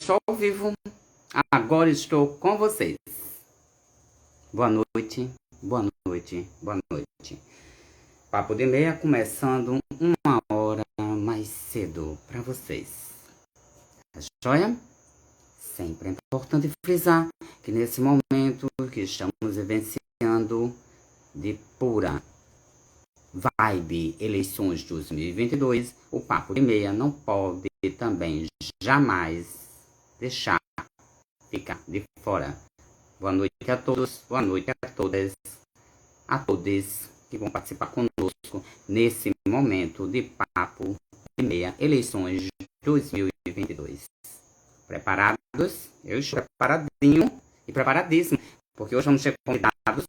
estou ao vivo. Agora estou com vocês. Boa noite, boa noite, boa noite. Papo de Meia começando 1 hora mais cedo para vocês. Tá joia? Sempre é importante frisar que nesse momento que estamos vivenciando de pura vibe eleições de 2022, o Papo de Meia não pode também jamais deixar ficar de fora. Boa noite a todos, boa noite a todas, a todos que vão participar conosco nesse momento de Papo de Meia eleições de 2022. Preparados? Eu estou preparadinho e preparadíssimo, porque hoje vamos ter convidados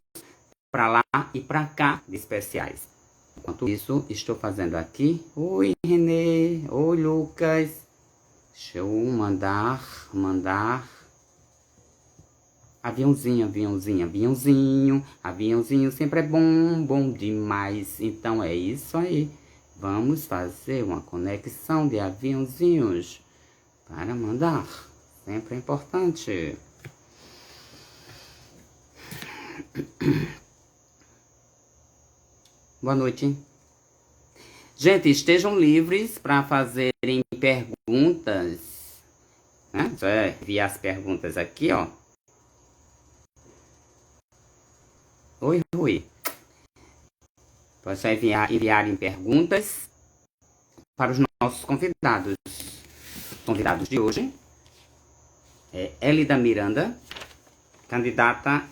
para lá e para cá de especiais. Enquanto isso, estou fazendo aqui. Oi, Renê. Oi, Lucas. Deixa eu mandar. Aviãozinho sempre é bom demais. Então é isso aí. Vamos fazer uma conexão de aviãozinhos para mandar. Sempre é importante. Boa noite. Gente, estejam livres para fazerem perguntas. Né? Só enviar as perguntas aqui, ó. Oi. Pode só enviarem perguntas para os nossos convidados. Convidados de hoje é Elida Miranda, candidata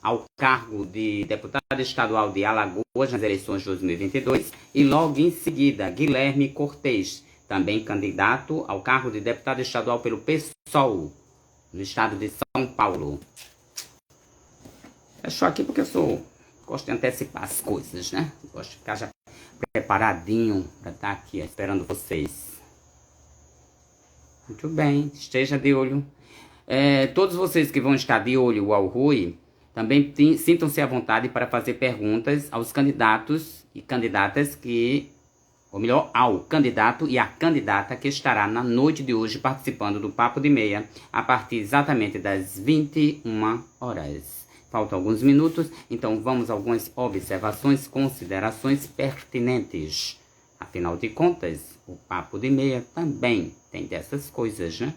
ao cargo de deputada estadual de Alagoas nas eleições de 2022 e logo em seguida Guilherme Cortez, também candidato ao cargo de deputado estadual pelo PSOL no estado de São Paulo. Fechou aqui porque gosto de antecipar as coisas, né? Gosto de ficar já preparadinho para estar aqui esperando vocês. Muito bem, esteja de olho. Todos vocês que vão estar de olho ao Rui, também sintam-se à vontade para fazer perguntas aos candidatos e candidatas ou melhor, ao candidato e à candidata que estará na noite de hoje participando do Papo de Meia a partir exatamente das 21 horas. Faltam alguns minutos, então vamos a algumas observações, considerações pertinentes. Afinal de contas, o Papo de Meia também tem dessas coisas, né?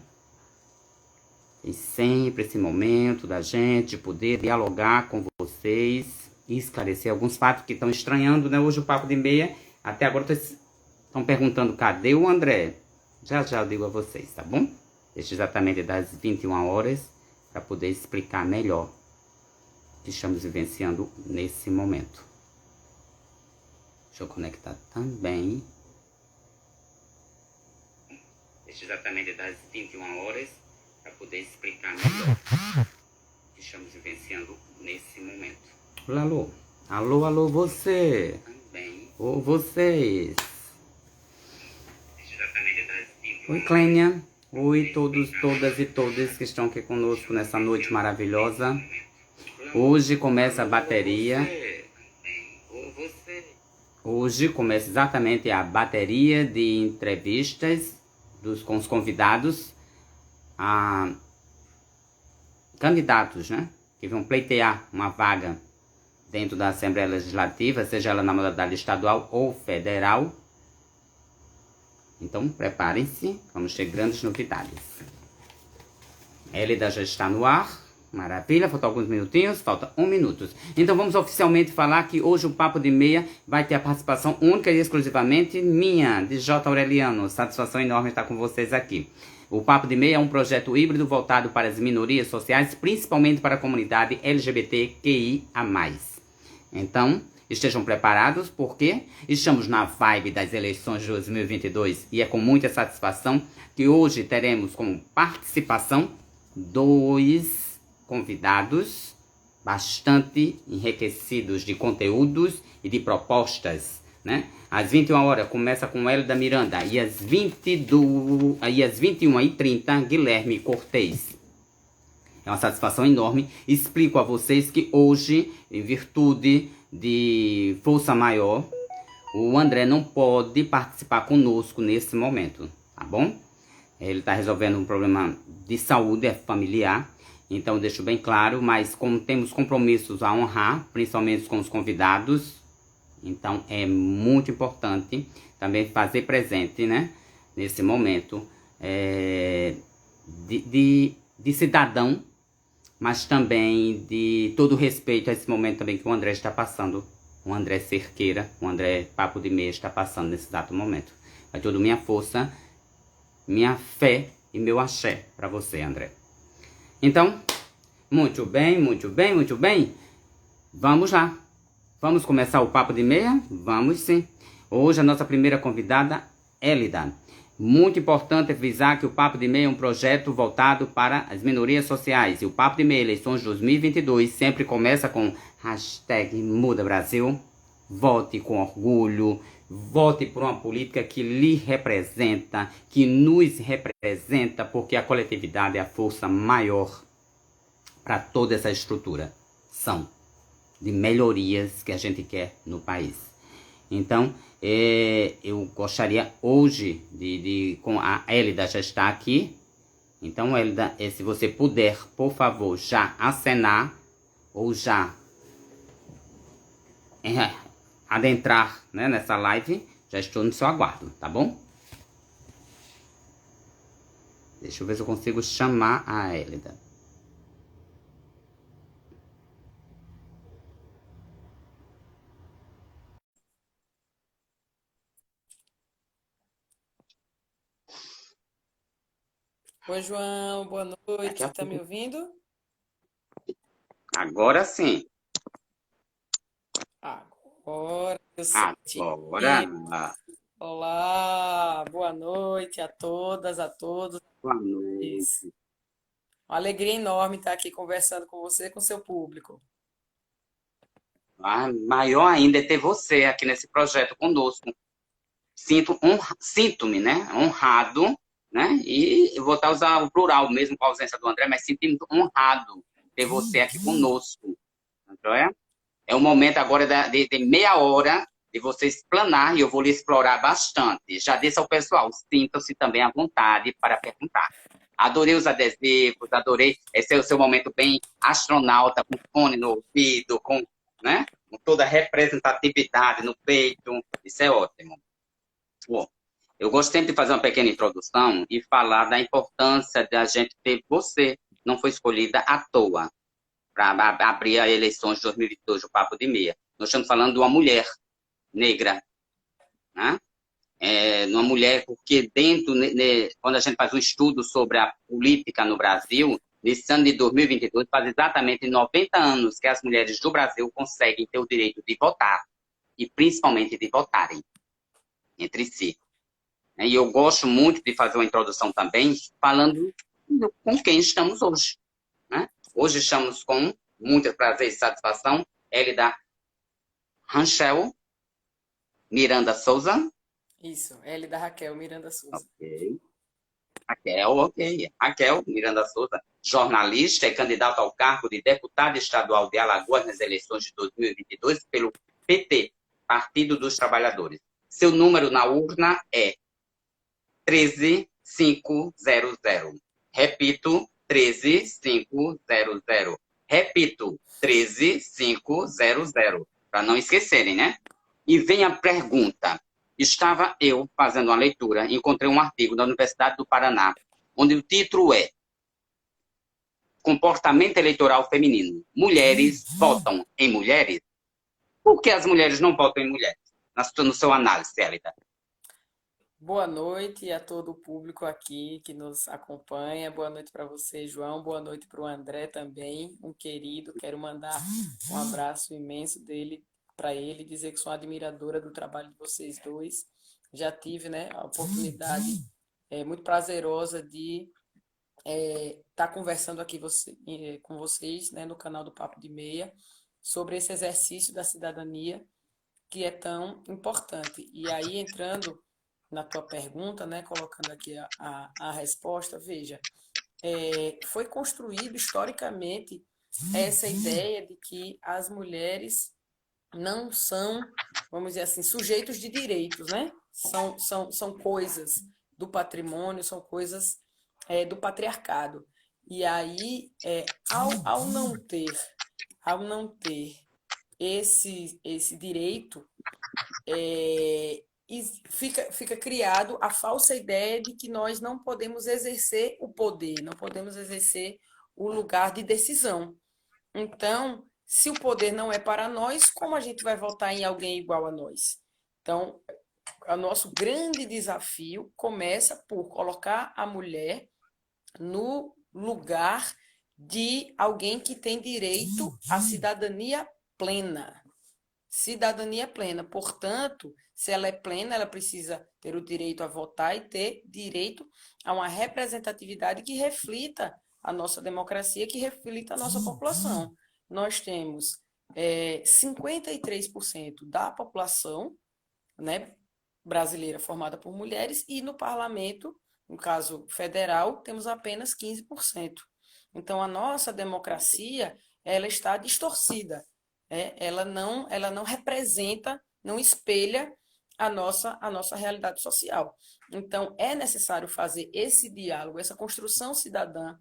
Tem sempre esse momento da gente poder dialogar com vocês e esclarecer alguns fatos que estão estranhando, né? Hoje o Papo de Meia, até agora estão perguntando cadê o André? Já eu digo a vocês, tá bom? Deixa exatamente das 21 horas para poder explicar melhor o que estamos vivenciando nesse momento. Deixa eu conectar também. Deixa exatamente das 21 horas para poder explicar melhor o que estamos vivenciando nesse momento. Alô, você. Também. Ou vocês. Oi, Clênia. Oi, todos, todas e todos que estão aqui conosco nessa noite maravilhosa. Hoje começa a bateria. Hoje começa exatamente a bateria de entrevistas com os convidados a candidatos, né? Que vão pleitear uma vaga dentro da Assembleia Legislativa, seja ela na modalidade estadual ou federal. Então, preparem-se, vamos ter grandes novidades. Elida já está no ar, maravilha, faltam alguns minutinhos, falta 1 minuto. Então, vamos oficialmente falar que hoje o Papo de Meia vai ter a participação única e exclusivamente minha, de J. Aureliano. Satisfação enorme estar com vocês aqui. O Papo de Meia é um projeto híbrido voltado para as minorias sociais, principalmente para a comunidade LGBTQIA+. Então, estejam preparados, porque estamos na vibe das eleições de 2022 e é com muita satisfação que hoje teremos como participação 2 convidados bastante enriquecidos de conteúdos e de propostas, né? Às 21 horas começa com Elida Miranda e às 21h30 Guilherme Cortez. É uma satisfação enorme. Explico a vocês que hoje, em virtude de força maior, o André não pode participar conosco nesse momento, tá bom? Ele está resolvendo um problema de saúde familiar. Então, eu deixo bem claro, mas como temos compromissos a honrar, principalmente com os convidados, então é muito importante também fazer presente, né, nesse momento, de cidadão, mas também de todo respeito a esse momento também que o André está passando, o André Cerqueira, o André Papo de Meia está passando nesse exato momento. Vai toda minha força, minha fé e meu axé para você, André. Então, muito bem, muito bem, muito bem. Vamos lá. Vamos começar o Papo de Meia? Vamos sim. Hoje a nossa primeira convidada, Elida. Muito importante avisar que o Papo de Meia é um projeto voltado para as minorias sociais. E o Papo de Meia Eleições 2022 sempre começa com hashtag Muda Brasil. Vote com orgulho. Vote por uma política que lhe representa, que nos representa, porque a coletividade é a força maior para toda essa estrutura. De melhorias que a gente quer no país. Então, eu gostaria hoje com a Elida já está aqui. Então, Elida, se você puder, por favor, já acenar ou já adentrar, né, nessa live, já estou no seu aguardo, tá bom? Deixa eu ver se eu consigo chamar a Elida. Oi, João, boa noite. Tá me ouvindo? Agora sim. Agora eu Agora. Olá, boa noite a todas, a todos. Boa noite. Uma alegria enorme estar aqui conversando com você e com seu público. Maior ainda é ter você aqui nesse projeto conosco. Sinto-me, né, honrado, né, e eu vou estar usando o plural mesmo com a ausência do André, mas sinto-me honrado ter você aqui conosco. Então, é um momento agora de meia hora de você explanar e eu vou lhe explorar bastante. Já disse ao pessoal, sintam-se também à vontade para perguntar. Adorei os adesivos, adorei. Esse é o seu momento bem astronauta, com fone no ouvido, né, com toda a representatividade no peito. Isso é ótimo. Bom, eu gosto sempre de fazer uma pequena introdução e falar da importância de a gente ter você. Não foi escolhida à toa para abrir as eleições de 2022 do Papo de Meia. Nós estamos falando de uma mulher negra, né? Uma mulher, porque quando a gente faz um estudo sobre a política no Brasil, nesse ano de 2022, faz exatamente 90 anos que as mulheres do Brasil conseguem ter o direito de votar, e principalmente de votarem entre si. E eu gosto muito de fazer uma introdução também falando com quem estamos hoje. Né? Hoje estamos com muito prazer e satisfação, Elida Ranchel Miranda Souza. Isso, Elida Raquel Miranda Souza. Ok. Raquel Miranda Souza, jornalista e candidata ao cargo de deputada estadual de Alagoas nas eleições de 2022 pelo PT, Partido dos Trabalhadores. Seu número na urna é 13500. Repito, 13500. Repito, 13500. Para não esquecerem, né? E vem a pergunta. Estava eu fazendo uma leitura, encontrei um artigo da Universidade do Paraná, onde o título é Comportamento Eleitoral Feminino. Mulheres votam em mulheres? Por que as mulheres não votam em mulheres? No seu análise, Elida. Boa noite a todo o público aqui que nos acompanha. Boa noite para você, João. Boa noite para o André também, um querido. Quero mandar um abraço imenso dele para ele, dizer que sou admiradora do trabalho de vocês dois. Já tive, né, a oportunidade muito prazerosa de estar conversando aqui com vocês, né, no canal do Papo de Meia, sobre esse exercício da cidadania que é tão importante. E aí, entrando na tua pergunta, né, colocando aqui a resposta, veja, foi construído historicamente essa ideia de que as mulheres não são, vamos dizer assim, sujeitos de direitos, né? São coisas do patrimônio, são coisas do patriarcado. E aí, ao não ter esse direito, fica criado a falsa ideia de que nós não podemos exercer o poder, não podemos exercer o lugar de decisão. Então, se o poder não é para nós, como a gente vai votar em alguém igual a nós? Então, o nosso grande desafio começa por colocar a mulher no lugar de alguém que tem direito à cidadania plena. Cidadania plena. Portanto, se ela é plena, ela precisa ter o direito a votar e ter direito a uma representatividade que reflita a nossa democracia, que reflita a nossa população. Nós temos 53% da população, né, brasileira formada por mulheres e no parlamento, no caso federal, temos apenas 15%. Então, a nossa democracia ela está distorcida. Ela não representa, não espelha a nossa realidade social. Então, é necessário fazer esse diálogo, essa construção cidadã,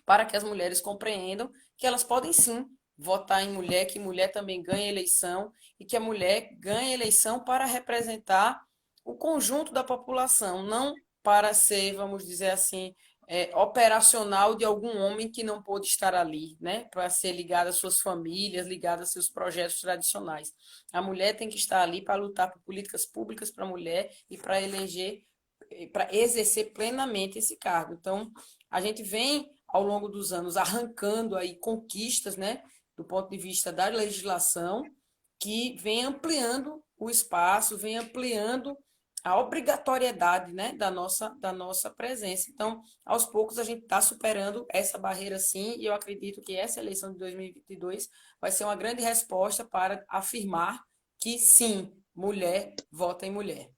para que as mulheres compreendam que elas podem sim votar em mulher, que mulher também ganha eleição e que a mulher ganha eleição para representar o conjunto da população, não para ser, vamos dizer assim, operacional de algum homem que não pôde estar ali, né? Para ser ligado às suas famílias, ligado aos seus projetos tradicionais. A mulher tem que estar ali para lutar por políticas públicas para a mulher e para eleger, para exercer plenamente esse cargo. Então, a gente vem ao longo dos anos arrancando aí conquistas, né, do ponto de vista da legislação, que vem ampliando o espaço, vem ampliando a obrigatoriedade, né, da nossa presença. Então, aos poucos, a gente está superando essa barreira, sim, e eu acredito que essa eleição de 2022 vai ser uma grande resposta para afirmar que, sim, mulher vota em mulher.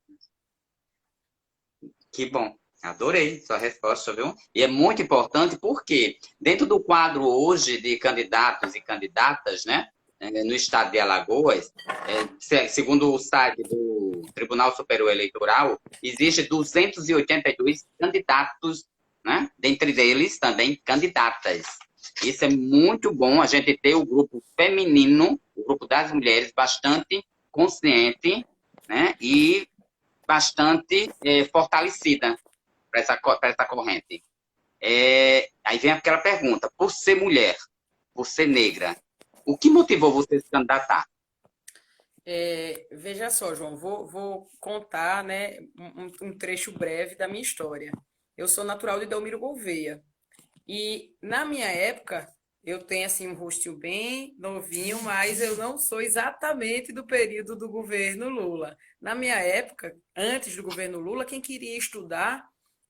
Que bom. Adorei sua resposta, viu? E é muito importante porque, dentro do quadro hoje de candidatos e candidatas, né, no estado de Alagoas, segundo o site do Tribunal Superior Eleitoral, existe 282 candidatos, né? Dentre eles também candidatas. Isso é muito bom, a gente ter o grupo feminino, o grupo das mulheres, bastante consciente, né? E bastante fortalecida para essa corrente. Aí vem aquela pergunta, por ser mulher, por ser negra, o que motivou você a se candidatar? Veja só, João, vou contar, né, um trecho breve da minha história. Eu sou natural de Delmiro Gouveia. E na minha época, eu tenho assim um rostinho bem novinho, mas eu não sou exatamente do período do governo Lula. Na minha época, antes do governo Lula, quem queria estudar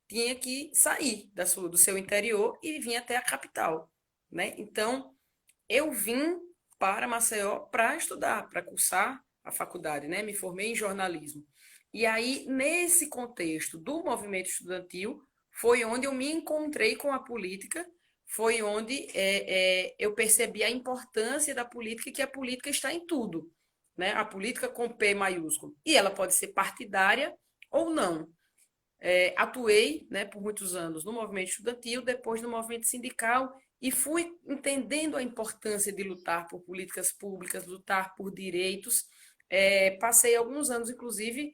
tinha que sair do seu interior e vir até a capital, né? Então, eu vim para Maceió para estudar, para cursar a faculdade, né? Me formei em jornalismo. E aí, nesse contexto do movimento estudantil, foi onde eu me encontrei com a política, foi onde eu percebi a importância da política e que a política está em tudo, né? A política com P maiúsculo. E ela pode ser partidária ou não. Atuei, né, por muitos anos no movimento estudantil, depois no movimento sindical e fui entendendo a importância de lutar por políticas públicas, lutar por direitos. Passei alguns anos, inclusive,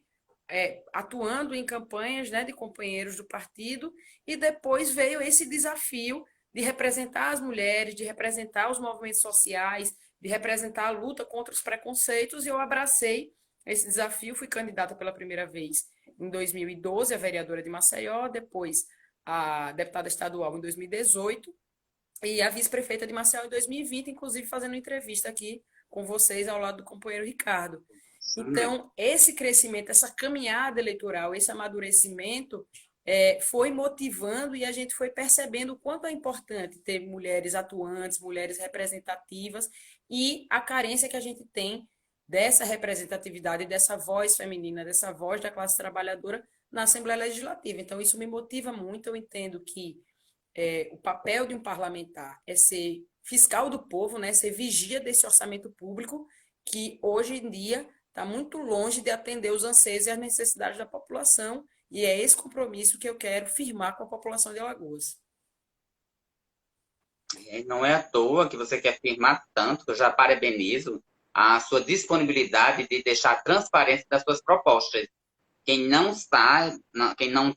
atuando em campanhas, né, de companheiros do partido e depois veio esse desafio de representar as mulheres, de representar os movimentos sociais, de representar a luta contra os preconceitos e eu abracei esse desafio, fui candidata pela primeira vez em 2012, a vereadora de Maceió, depois a deputada estadual em 2018 e a vice-prefeita de Maceió em 2020, inclusive fazendo entrevista aqui com vocês ao lado do companheiro Ricardo. Então, esse crescimento, essa caminhada eleitoral, esse amadurecimento foi motivando e a gente foi percebendo o quanto é importante ter mulheres atuantes, mulheres representativas e a carência que a gente tem dessa representatividade, dessa voz feminina, dessa voz da classe trabalhadora na Assembleia Legislativa. Então, isso me motiva muito. Eu entendo que o papel de um parlamentar é ser fiscal do povo, né? Ser vigia desse orçamento público, que hoje em dia está muito longe de atender os anseios e as necessidades da população E é esse compromisso que eu quero firmar com a população de Alagoas. Não é à toa que você quer firmar tanto, que eu já parabenizo a sua disponibilidade de deixar a transparência das suas propostas. Quem não está não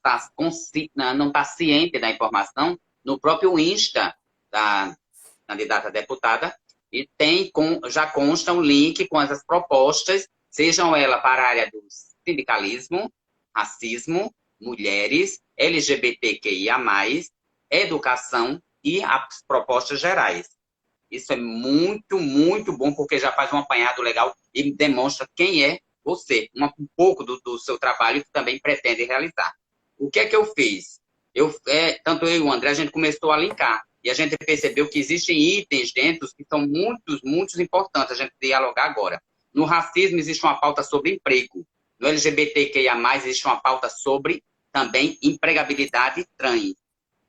tá ciente da informação, no próprio Insta da candidata a deputada, e já consta um link com essas propostas, sejam elas para a área do sindicalismo, racismo, mulheres, LGBTQIA+, educação e as propostas gerais. Isso é muito, muito bom, porque já faz um apanhado legal e demonstra quem é você, um pouco do seu trabalho que também pretende realizar. O que é que eu fiz? Tanto eu e o André, a gente começou a linkar. E a gente percebeu que existem itens dentro que são muitos importantes a gente dialogar agora. No racismo existe uma pauta sobre emprego. No LGBTQIA+, existe uma pauta sobre também empregabilidade trans.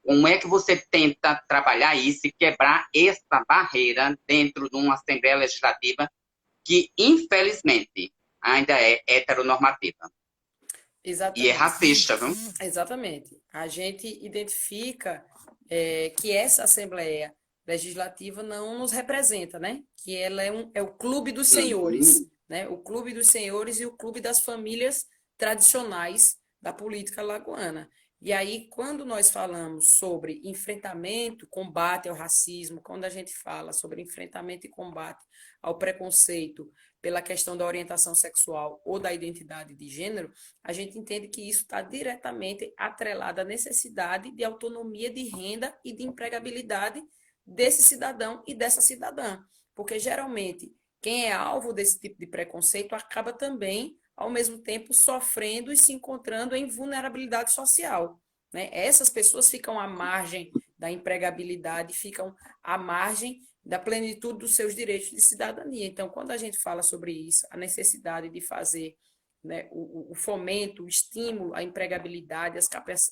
Como é que você tenta trabalhar isso e quebrar essa barreira dentro de uma Assembleia Legislativa que, infelizmente, ainda é heteronormativa? E é Exatamente. racista, viu? Exatamente. A gente identifica que essa Assembleia Legislativa não nos representa, né? Que ela é o clube dos senhores, Uhum. né? O clube dos senhores e o clube das famílias tradicionais da política alagoana. E aí, quando nós falamos sobre enfrentamento, combate ao racismo, quando a gente fala sobre enfrentamento e combate ao preconceito pela questão da orientação sexual ou da identidade de gênero, a gente entende que isso está diretamente atrelado à necessidade de autonomia de renda e de empregabilidade desse cidadão e dessa cidadã. Porque geralmente quem é alvo desse tipo de preconceito acaba também, ao mesmo tempo, sofrendo e se encontrando em vulnerabilidade social. Né? Essas pessoas ficam à margem da empregabilidade, ficam à margem da plenitude dos seus direitos de cidadania. Então, quando a gente fala sobre isso, a necessidade de fazer, né, o fomento, o estímulo à empregabilidade,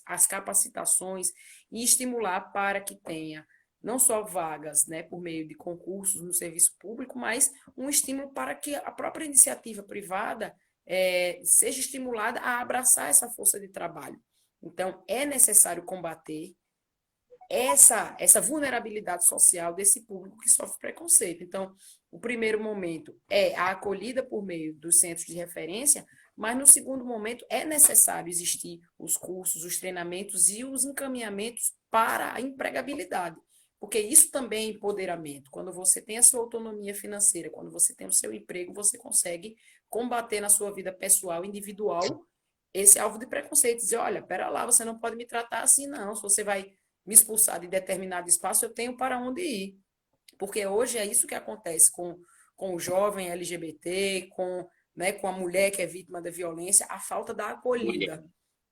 as capacitações e estimular para que tenha não só vagas, né, por meio de concursos no serviço público, mas um estímulo para que a própria iniciativa privada seja estimulada a abraçar essa força de trabalho. Então, é necessário combater essa vulnerabilidade social desse público que sofre preconceito. Então, o primeiro momento é a acolhida por meio dos centros de referência, mas no segundo momento é necessário existir os cursos, os treinamentos e os encaminhamentos para a empregabilidade. Porque isso também é empoderamento. Quando você tem a sua autonomia financeira, quando você tem o seu emprego, você consegue combater na sua vida pessoal, individual, esse alvo de preconceito. Dizer, olha, pera lá, você não pode me tratar assim, não. Se você vai me expulsar de determinado espaço, eu tenho para onde ir. Porque hoje é isso que acontece com o jovem LGBT, com a mulher que é vítima da violência, a falta da Mulher. acolhida,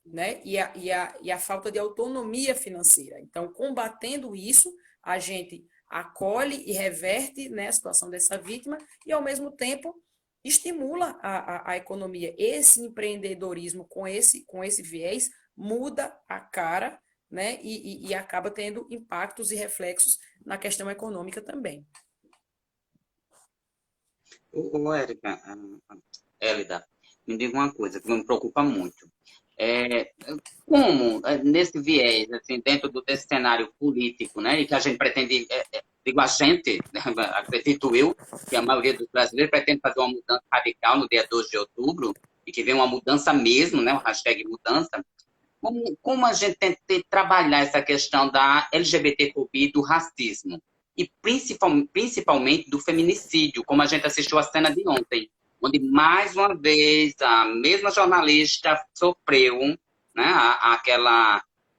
né? E a falta de autonomia financeira. Então, combatendo isso, a gente acolhe e reverte, né, a situação dessa vítima e, ao mesmo tempo, estimula a economia. Esse empreendedorismo com esse viés muda a cara, né, e acaba tendo impactos e reflexos na questão econômica também. Érica, Hélida, me diga uma coisa que me preocupa muito. É, como, nesse viés, assim, desse cenário político, né, e que a gente pretende, digo a gente, né, acredito eu, que a maioria dos brasileiros pretende fazer uma mudança radical no dia 2 de outubro, e que vem uma mudança mesmo, né, o hashtag mudança, como a gente tem que trabalhar essa questão da LGBTfobia e do racismo? E principalmente do feminicídio, como a gente assistiu a cena de ontem, onde mais uma vez a mesma jornalista sofreu, né,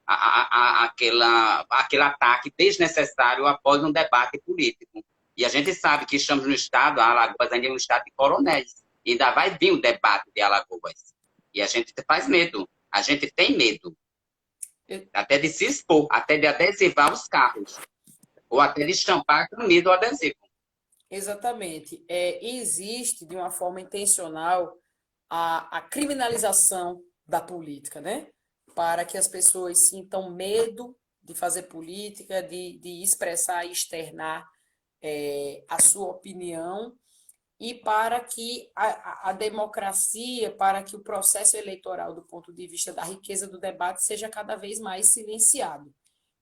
aquele ataque desnecessário após um debate político. E a gente sabe que estamos no estado, a Alagoas ainda é um estado de coronéis, e ainda vai vir o debate de Alagoas. E a gente faz medo. A gente tem medo, até de se expor, até de adesivar os carros, ou até de estampar com medo o adesivo. Exatamente. Existe, de uma forma intencional, a criminalização da política, né? Para que as pessoas sintam medo de fazer política, de expressar e externar a sua opinião e para que a democracia, para que o processo eleitoral, do ponto de vista da riqueza do debate, seja cada vez mais silenciado.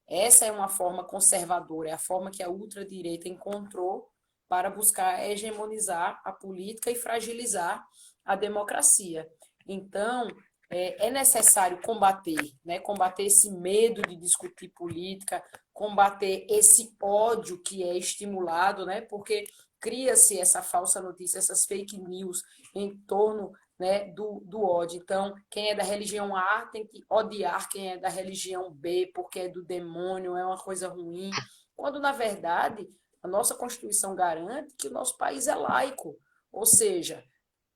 Essa é uma forma conservadora, é a forma que a ultradireita encontrou para buscar hegemonizar a política e fragilizar a democracia. Então, é necessário combater, né? Combater esse medo de discutir política, combater esse ódio que é estimulado, né? Porque cria-se essa falsa notícia, essas fake news em torno, né, do ódio. Então, quem é da religião A tem que odiar quem é da religião B, porque é do demônio, é uma coisa ruim. Quando, na verdade, a nossa Constituição garante que o nosso país é laico. Ou seja,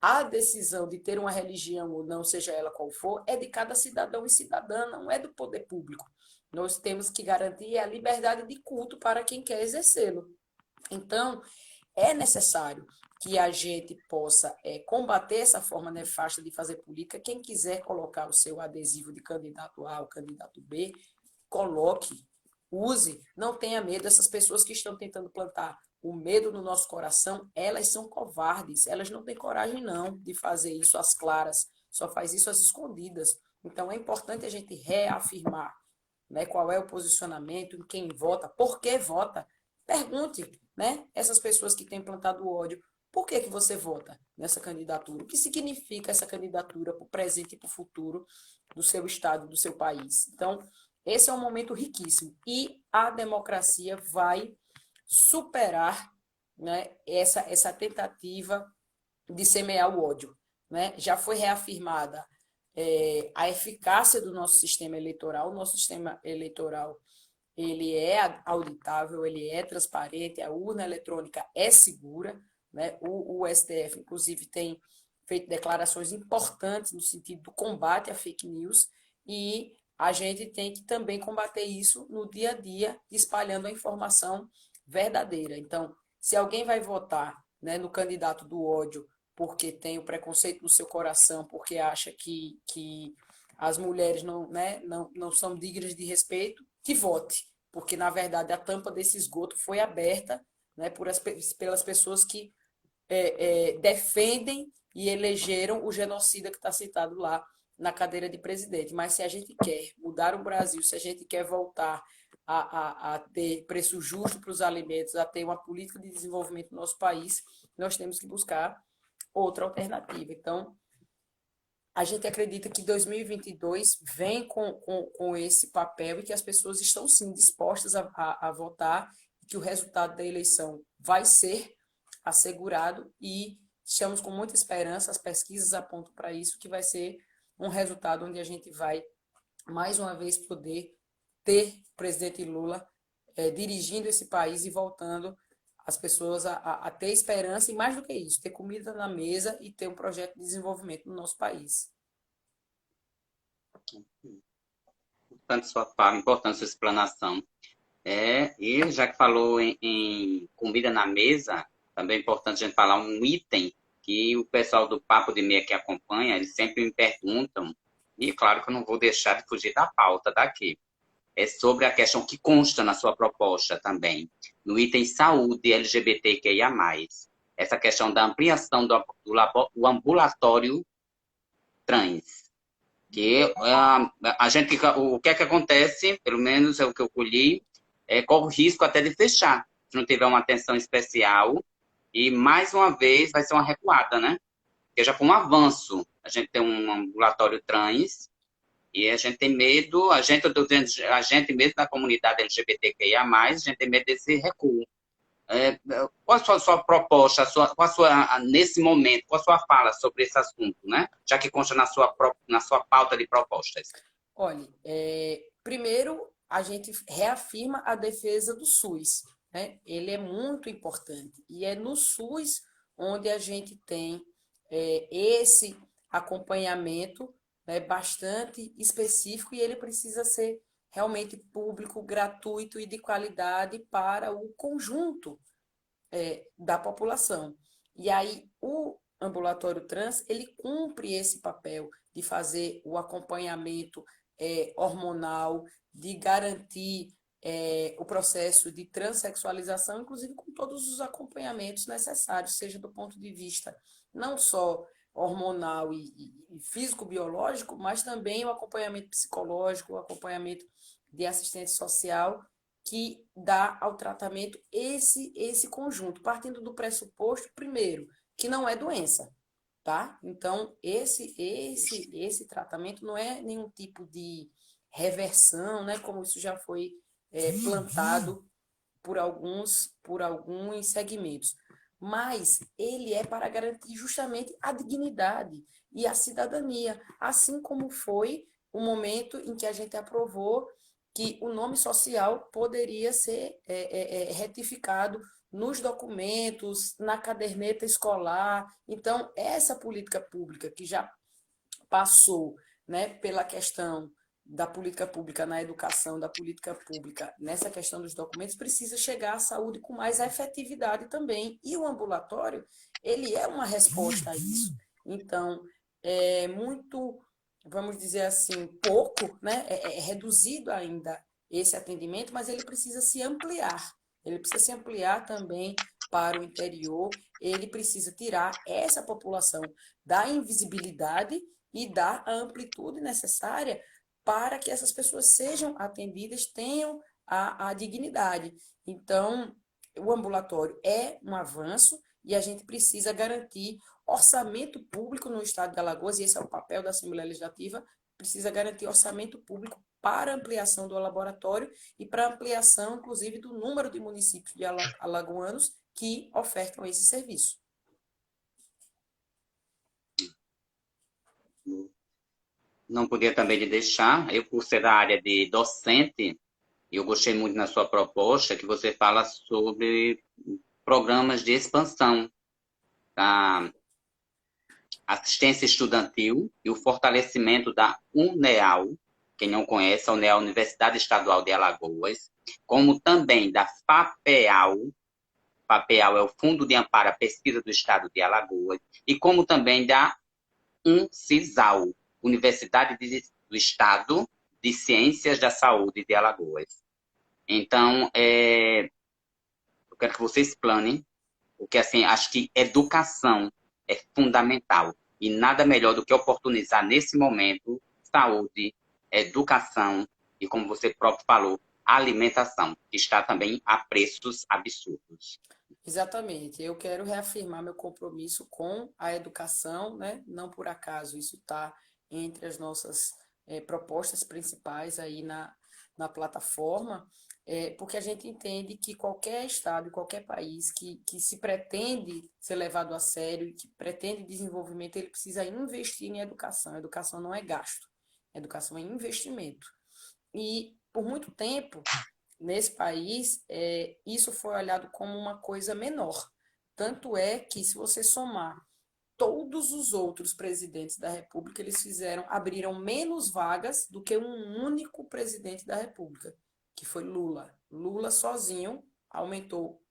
a decisão de ter uma religião ou não, seja ela qual for, é de cada cidadão e cidadã, não é do poder público. Nós temos que garantir a liberdade de culto para quem quer exercê-lo. Então, é necessário que a gente possa combater essa forma nefasta de fazer política. Quem quiser colocar o seu adesivo de candidato A ou candidato B, coloque, use, não tenha medo. Essas pessoas que estão tentando plantar o medo no nosso coração, elas são covardes, elas não têm coragem não de fazer isso às claras, só faz isso às escondidas. Então é importante a gente reafirmar, né, qual é o posicionamento, em quem vota, por que vota. Pergunte, né, essas pessoas que têm plantado ódio, por que você vota nessa candidatura? O que significa essa candidatura para o presente e para o futuro do seu estado, do seu país? Então, esse é um momento riquíssimo. E a democracia vai superar, né, essa tentativa de semear o ódio. Né? Já foi reafirmada a eficácia do nosso sistema eleitoral. O nosso sistema eleitoral ele é auditável, ele é transparente, a urna eletrônica é segura. Né? O STF, inclusive, tem feito declarações importantes no sentido do combate à fake news e a gente tem que também combater isso no dia a dia, espalhando a informação verdadeira. Então, se alguém vai votar, né, no candidato do ódio porque tem o preconceito no seu coração, porque acha que as mulheres não são dignas de respeito, que vote. Porque, na verdade, a tampa desse esgoto foi aberta, né, pelas pessoas que defendem e elegeram o genocida que está citado lá na cadeira de presidente. Mas se a gente quer mudar o Brasil, se a gente quer voltar a ter preço justo para os alimentos, a ter uma política de desenvolvimento no nosso país, nós temos que buscar outra alternativa. Então, a gente acredita que 2022 vem com esse papel e que as pessoas estão, sim, dispostas a votar, que o resultado da eleição vai ser assegurado e estamos com muita esperança, as pesquisas apontam para isso, que vai ser um resultado onde a gente vai, mais uma vez, poder ter o presidente Lula dirigindo esse país e voltando as pessoas a ter esperança e, mais do que isso, ter comida na mesa e ter um projeto de desenvolvimento no nosso país. Importante sua fala, importante sua explanação. E já que falou em comida na mesa, também é importante a gente falar um item que o pessoal do Papo de Meia que acompanha, eles sempre me perguntam, e claro que eu não vou deixar de fugir da pauta daqui. É sobre a questão que consta na sua proposta também, no item saúde LGBTQIA+. Essa questão da ampliação do ambulatório trans. Que a gente, o que é que acontece, pelo menos é o que eu colhi, corre o risco até de fechar, se não tiver uma atenção especial, e mais uma vez vai ser uma recuada, né? Porque já foi um avanço, a gente tem um ambulatório trans, e a gente tem medo, a gente mesmo da comunidade LGBTQIA+, a gente tem medo desse recuo. Qual a sua proposta, nesse momento, qual a sua fala sobre esse assunto, né? Já que consta na sua pauta de propostas. Olha, primeiro a gente reafirma a defesa do SUS, né? Ele é muito importante e é no SUS onde a gente tem esse acompanhamento, né, bastante específico e ele precisa ser realmente público, gratuito e de qualidade para o conjunto da população. E aí o ambulatório trans, ele cumpre esse papel de fazer o acompanhamento hormonal, de garantir o processo de transexualização, inclusive com todos os acompanhamentos necessários, seja do ponto de vista não só hormonal e físico-biológico, mas também o acompanhamento psicológico, o acompanhamento de assistente social, que dá ao tratamento esse conjunto, partindo do pressuposto, primeiro, que não é doença, tá? Então, esse tratamento não é nenhum tipo de reversão, né? Como isso já foi plantado por alguns segmentos. Mas ele é para garantir justamente a dignidade e a cidadania, assim como foi o momento em que a gente aprovou que o nome social poderia ser retificado nos documentos, na caderneta escolar. Então, essa política pública que já passou, né, pela questão da política pública na educação, da política pública nessa questão dos documentos, precisa chegar à saúde com mais efetividade também. E o ambulatório, ele é uma resposta a isso. Então, é muito, vamos dizer assim, pouco, né? É reduzido ainda esse atendimento, mas ele precisa se ampliar. Ele precisa se ampliar também para o interior, ele precisa tirar essa população da invisibilidade e dar a amplitude necessária para que essas pessoas sejam atendidas, tenham a dignidade. Então, o ambulatório é um avanço e a gente precisa garantir orçamento público no estado de Alagoas, e esse é o papel da Assembleia Legislativa, precisa garantir orçamento público para ampliação do laboratório e para ampliação, inclusive, do número de municípios de alagoanos que ofertam esse serviço. Não podia também de deixar, eu por ser da área de docente, eu gostei muito na sua proposta que você fala sobre programas de expansão da assistência estudantil e o fortalecimento da UNEAL, quem não conhece, a UNEAL, Universidade Estadual de Alagoas, como também da FAPEAL, FAPEAL é o Fundo de Amparo à Pesquisa do Estado de Alagoas, e como também da UNCISAL, Universidade do Estado de Ciências da Saúde de Alagoas. Então, eu quero que vocês planem, porque assim, acho que educação é fundamental. E nada melhor do que oportunizar nesse momento saúde, educação e, como você próprio falou, alimentação, que está também a preços absurdos. Exatamente. Eu quero reafirmar meu compromisso com a educação, né? Não por acaso isso está entre as nossas propostas principais aí na plataforma, porque a gente entende que qualquer estado, qualquer país que se pretende ser levado a sério e que pretende desenvolvimento, ele precisa investir em educação. Educação não é gasto, educação é investimento. E por muito tempo nesse país, isso foi olhado como uma coisa menor. Tanto é que, se você somar todos os outros presidentes da República, abriram menos vagas do que um único presidente da República, que foi Lula. Lula sozinho aumentou,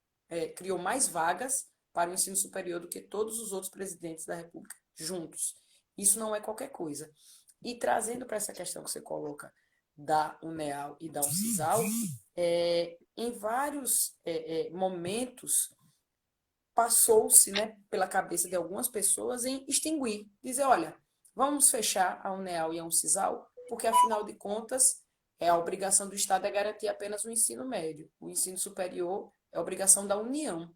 criou mais vagas para o ensino superior do que todos os outros presidentes da República juntos. Isso não é qualquer coisa. E trazendo para essa questão que você coloca da UNEAL e da UNCISAL, em vários momentos passou-se, né, pela cabeça de algumas pessoas em extinguir, dizer, olha, vamos fechar a UNEAL e a UNCISAL, porque afinal de contas a obrigação do Estado é garantir apenas o ensino médio, o ensino superior é obrigação da União.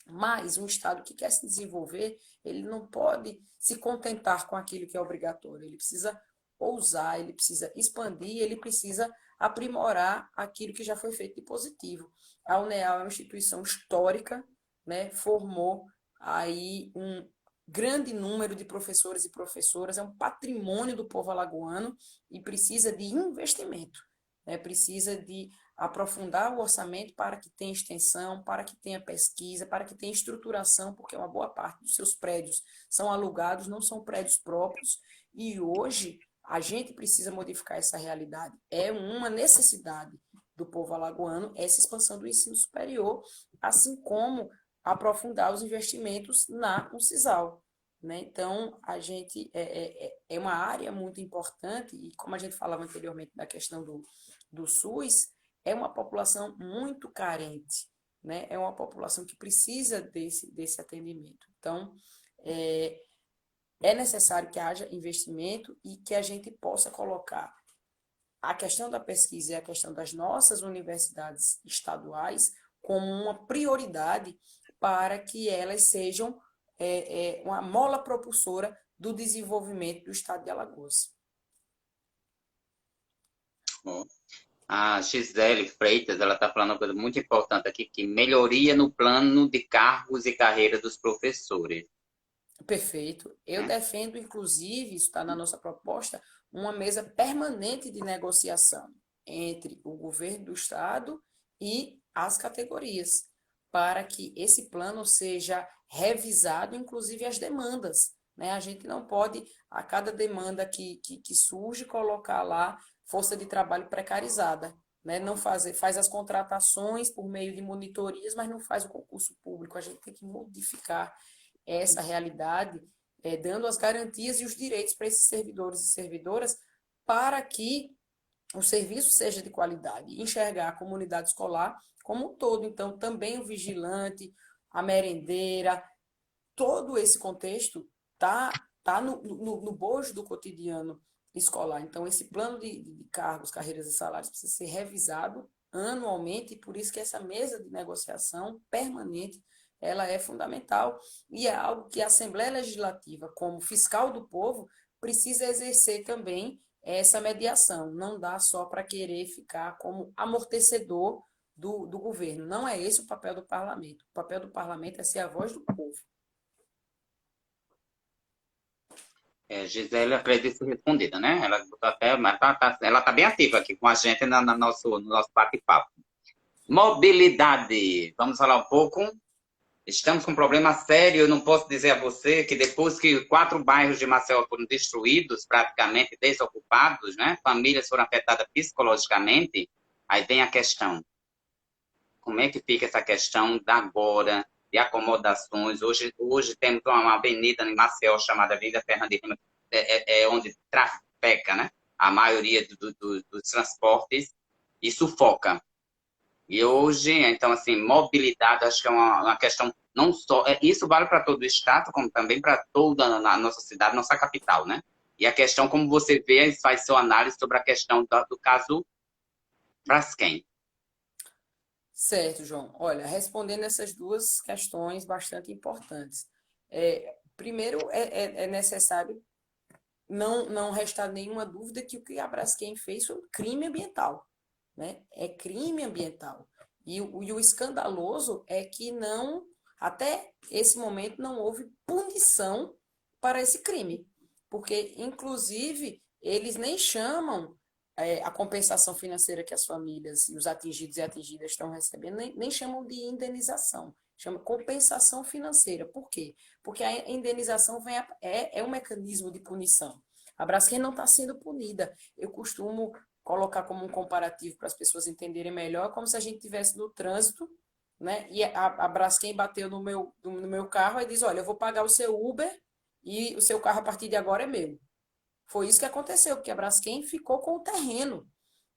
Mas um Estado que quer se desenvolver, ele não pode se contentar com aquilo que é obrigatório, ele precisa ousar, ele precisa expandir, ele precisa aprimorar aquilo que já foi feito de positivo. A UNEAL é uma instituição histórica, né? Formou aí um grande número de professores e professoras, é um patrimônio do povo alagoano e precisa de investimento, né? Precisa de aprofundar o orçamento para que tenha extensão, para que tenha pesquisa, para que tenha estruturação, porque uma boa parte dos seus prédios são alugados, não são prédios próprios, e hoje a gente precisa modificar essa realidade. É uma necessidade do povo alagoano essa expansão do ensino superior, assim como aprofundar os investimentos na UNCISAL. Né? Então, a gente é uma área muito importante, e como a gente falava anteriormente da questão do SUS, é uma população muito carente, né? É uma população que precisa desse atendimento. Então, é, é necessário que haja investimento e que a gente possa colocar a questão da pesquisa e a questão das nossas universidades estaduais como uma prioridade para que elas sejam uma mola propulsora do desenvolvimento do estado de Alagoas. Ó, a Gisele Freitas, ela está falando uma coisa muito importante aqui, que melhoria no plano de cargos e carreira dos professores. Perfeito. Eu Né? defendo, inclusive, isso está na nossa proposta, uma mesa permanente de negociação entre o governo do estado e as categorias, para que esse plano seja revisado, inclusive as demandas. Né? A gente não pode, a cada demanda que surge, colocar lá força de trabalho precarizada. Né? Não faz as contratações por meio de monitorias, mas não faz o concurso público. A gente tem que modificar essa realidade, dando as garantias e os direitos para esses servidores e servidoras, para que o serviço seja de qualidade, enxergar a comunidade escolar como um todo. Então, também o vigilante, a merendeira, todo esse contexto tá no bojo do cotidiano escolar. Então, esse plano de cargos, carreiras e salários precisa ser revisado anualmente, e por isso que essa mesa de negociação permanente ela é fundamental e é algo que a Assembleia Legislativa, como fiscal do povo, precisa exercer também essa mediação. Não dá só para querer ficar como amortecedor do governo. Não é esse o papel do parlamento. O papel do parlamento é ser a voz do povo. Gisele, acredito ser respondida, né? Ela botou até, mas ela tá bem ativa aqui com a gente no nosso bate-papo. Mobilidade. Vamos falar um pouco. Estamos com um problema sério. Eu não posso dizer a você que depois que 4 bairros de Maceió foram destruídos, praticamente desocupados, né? Famílias foram afetadas psicologicamente. Aí vem a questão. Como é que fica essa questão da agora, de acomodações? Hoje temos uma avenida em Maceió chamada Avenida Fernando de Lima, onde trafeca, né? A maioria dos transportes e sufoca. E hoje, então, assim, mobilidade, acho que é uma questão não só. Isso vale para todo o estado, como também para toda a nossa cidade, nossa capital, né? E a questão, como você vê, faz sua análise sobre a questão do caso Braskem. Certo, João. Olha, respondendo essas duas questões bastante importantes. Primeiro, é necessário não restar nenhuma dúvida que o que a Braskem fez foi um crime ambiental, né? É crime ambiental. E o escandaloso é que não, até esse momento, não houve punição para esse crime. Porque, inclusive, eles nem chamam a compensação financeira que as famílias e os atingidos e atingidas estão recebendo, nem chamam de indenização, chama compensação financeira. Por quê? Porque a indenização é um mecanismo de punição. A Braskem não está sendo punida. Eu costumo colocar como um comparativo para as pessoas entenderem melhor, como se a gente estivesse no trânsito, né? E a Braskem bateu no meu carro e diz: Olha, eu vou pagar o seu Uber e o seu carro a partir de agora é meu. Foi isso que aconteceu, porque a Braskem ficou com o terreno.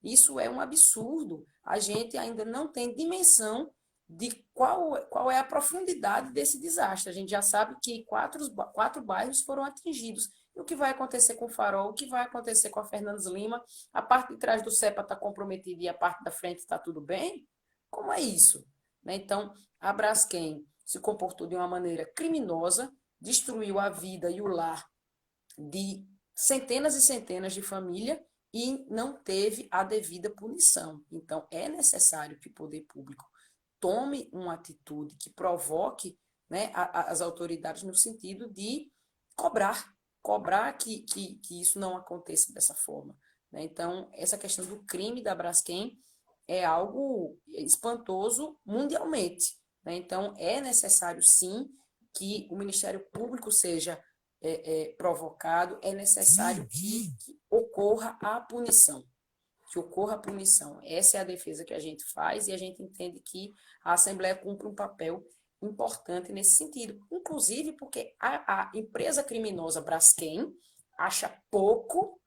Isso é um absurdo. A gente ainda não tem dimensão de qual é a profundidade desse desastre. A gente já sabe que quatro bairros foram atingidos. E o que vai acontecer com o Farol? O que vai acontecer com a Fernandes Lima? A parte de trás do CEPA está comprometida e a parte da frente está tudo bem? Como é isso? Né? Então, a Braskem se comportou de uma maneira criminosa, destruiu a vida e o lar de centenas e centenas de famílias e não teve a devida punição. Então, é necessário que o poder público tome uma atitude que provoque, né, as autoridades no sentido de cobrar que isso não aconteça dessa forma. Né? Então, essa questão do crime da Braskem é algo espantoso mundialmente. Né? Então, é necessário, sim, que o Ministério Público seja provocado, é necessário que ocorra a punição. Que ocorra a punição. Essa é a defesa que a gente faz e a gente entende que a Assembleia cumpre um papel importante nesse sentido. Inclusive porque a empresa criminosa Braskem acha pouco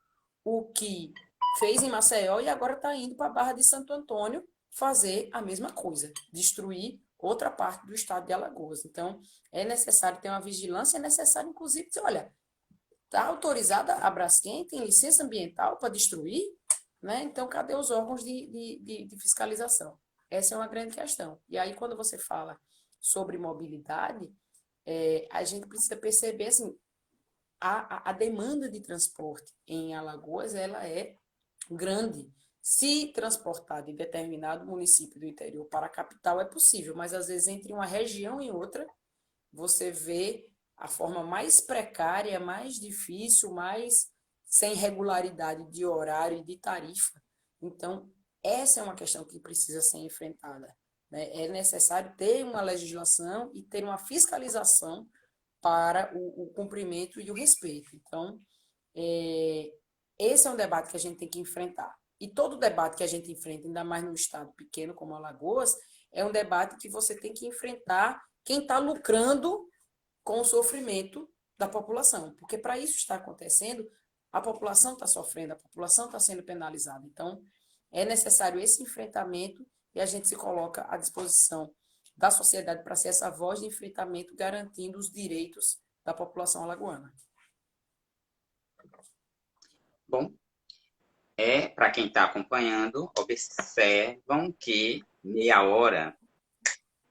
o que fez em Maceió e agora está indo para a Barra de Santo Antônio fazer a mesma coisa, destruir outra parte do estado de Alagoas. Então, é necessário ter uma vigilância, é necessário, inclusive, dizer, olha, está autorizada a Braskem, tem licença ambiental para destruir, né? Então, cadê os órgãos de fiscalização? Essa é uma grande questão. E aí, quando você fala sobre mobilidade, a gente precisa perceber, assim, a demanda de transporte em Alagoas, ela é grande. Se transportar de determinado município do interior para a capital é possível, mas às vezes entre uma região e outra, você vê a forma mais precária, mais difícil, mais sem regularidade de horário e de tarifa. Então, essa é uma questão que precisa ser enfrentada, né? É necessário ter uma legislação e ter uma fiscalização para o cumprimento e o respeito. Então, esse é um debate que a gente tem que enfrentar. E todo debate que a gente enfrenta, ainda mais num estado pequeno como Alagoas, é um debate que você tem que enfrentar quem está lucrando com o sofrimento da população. Porque para isso estar acontecendo, a população está sofrendo, a população está sendo penalizada. Então, é necessário esse enfrentamento e a gente se coloca à disposição da sociedade para ser essa voz de enfrentamento garantindo os direitos da população alagoana. Bom, para quem está acompanhando, observam que meia hora,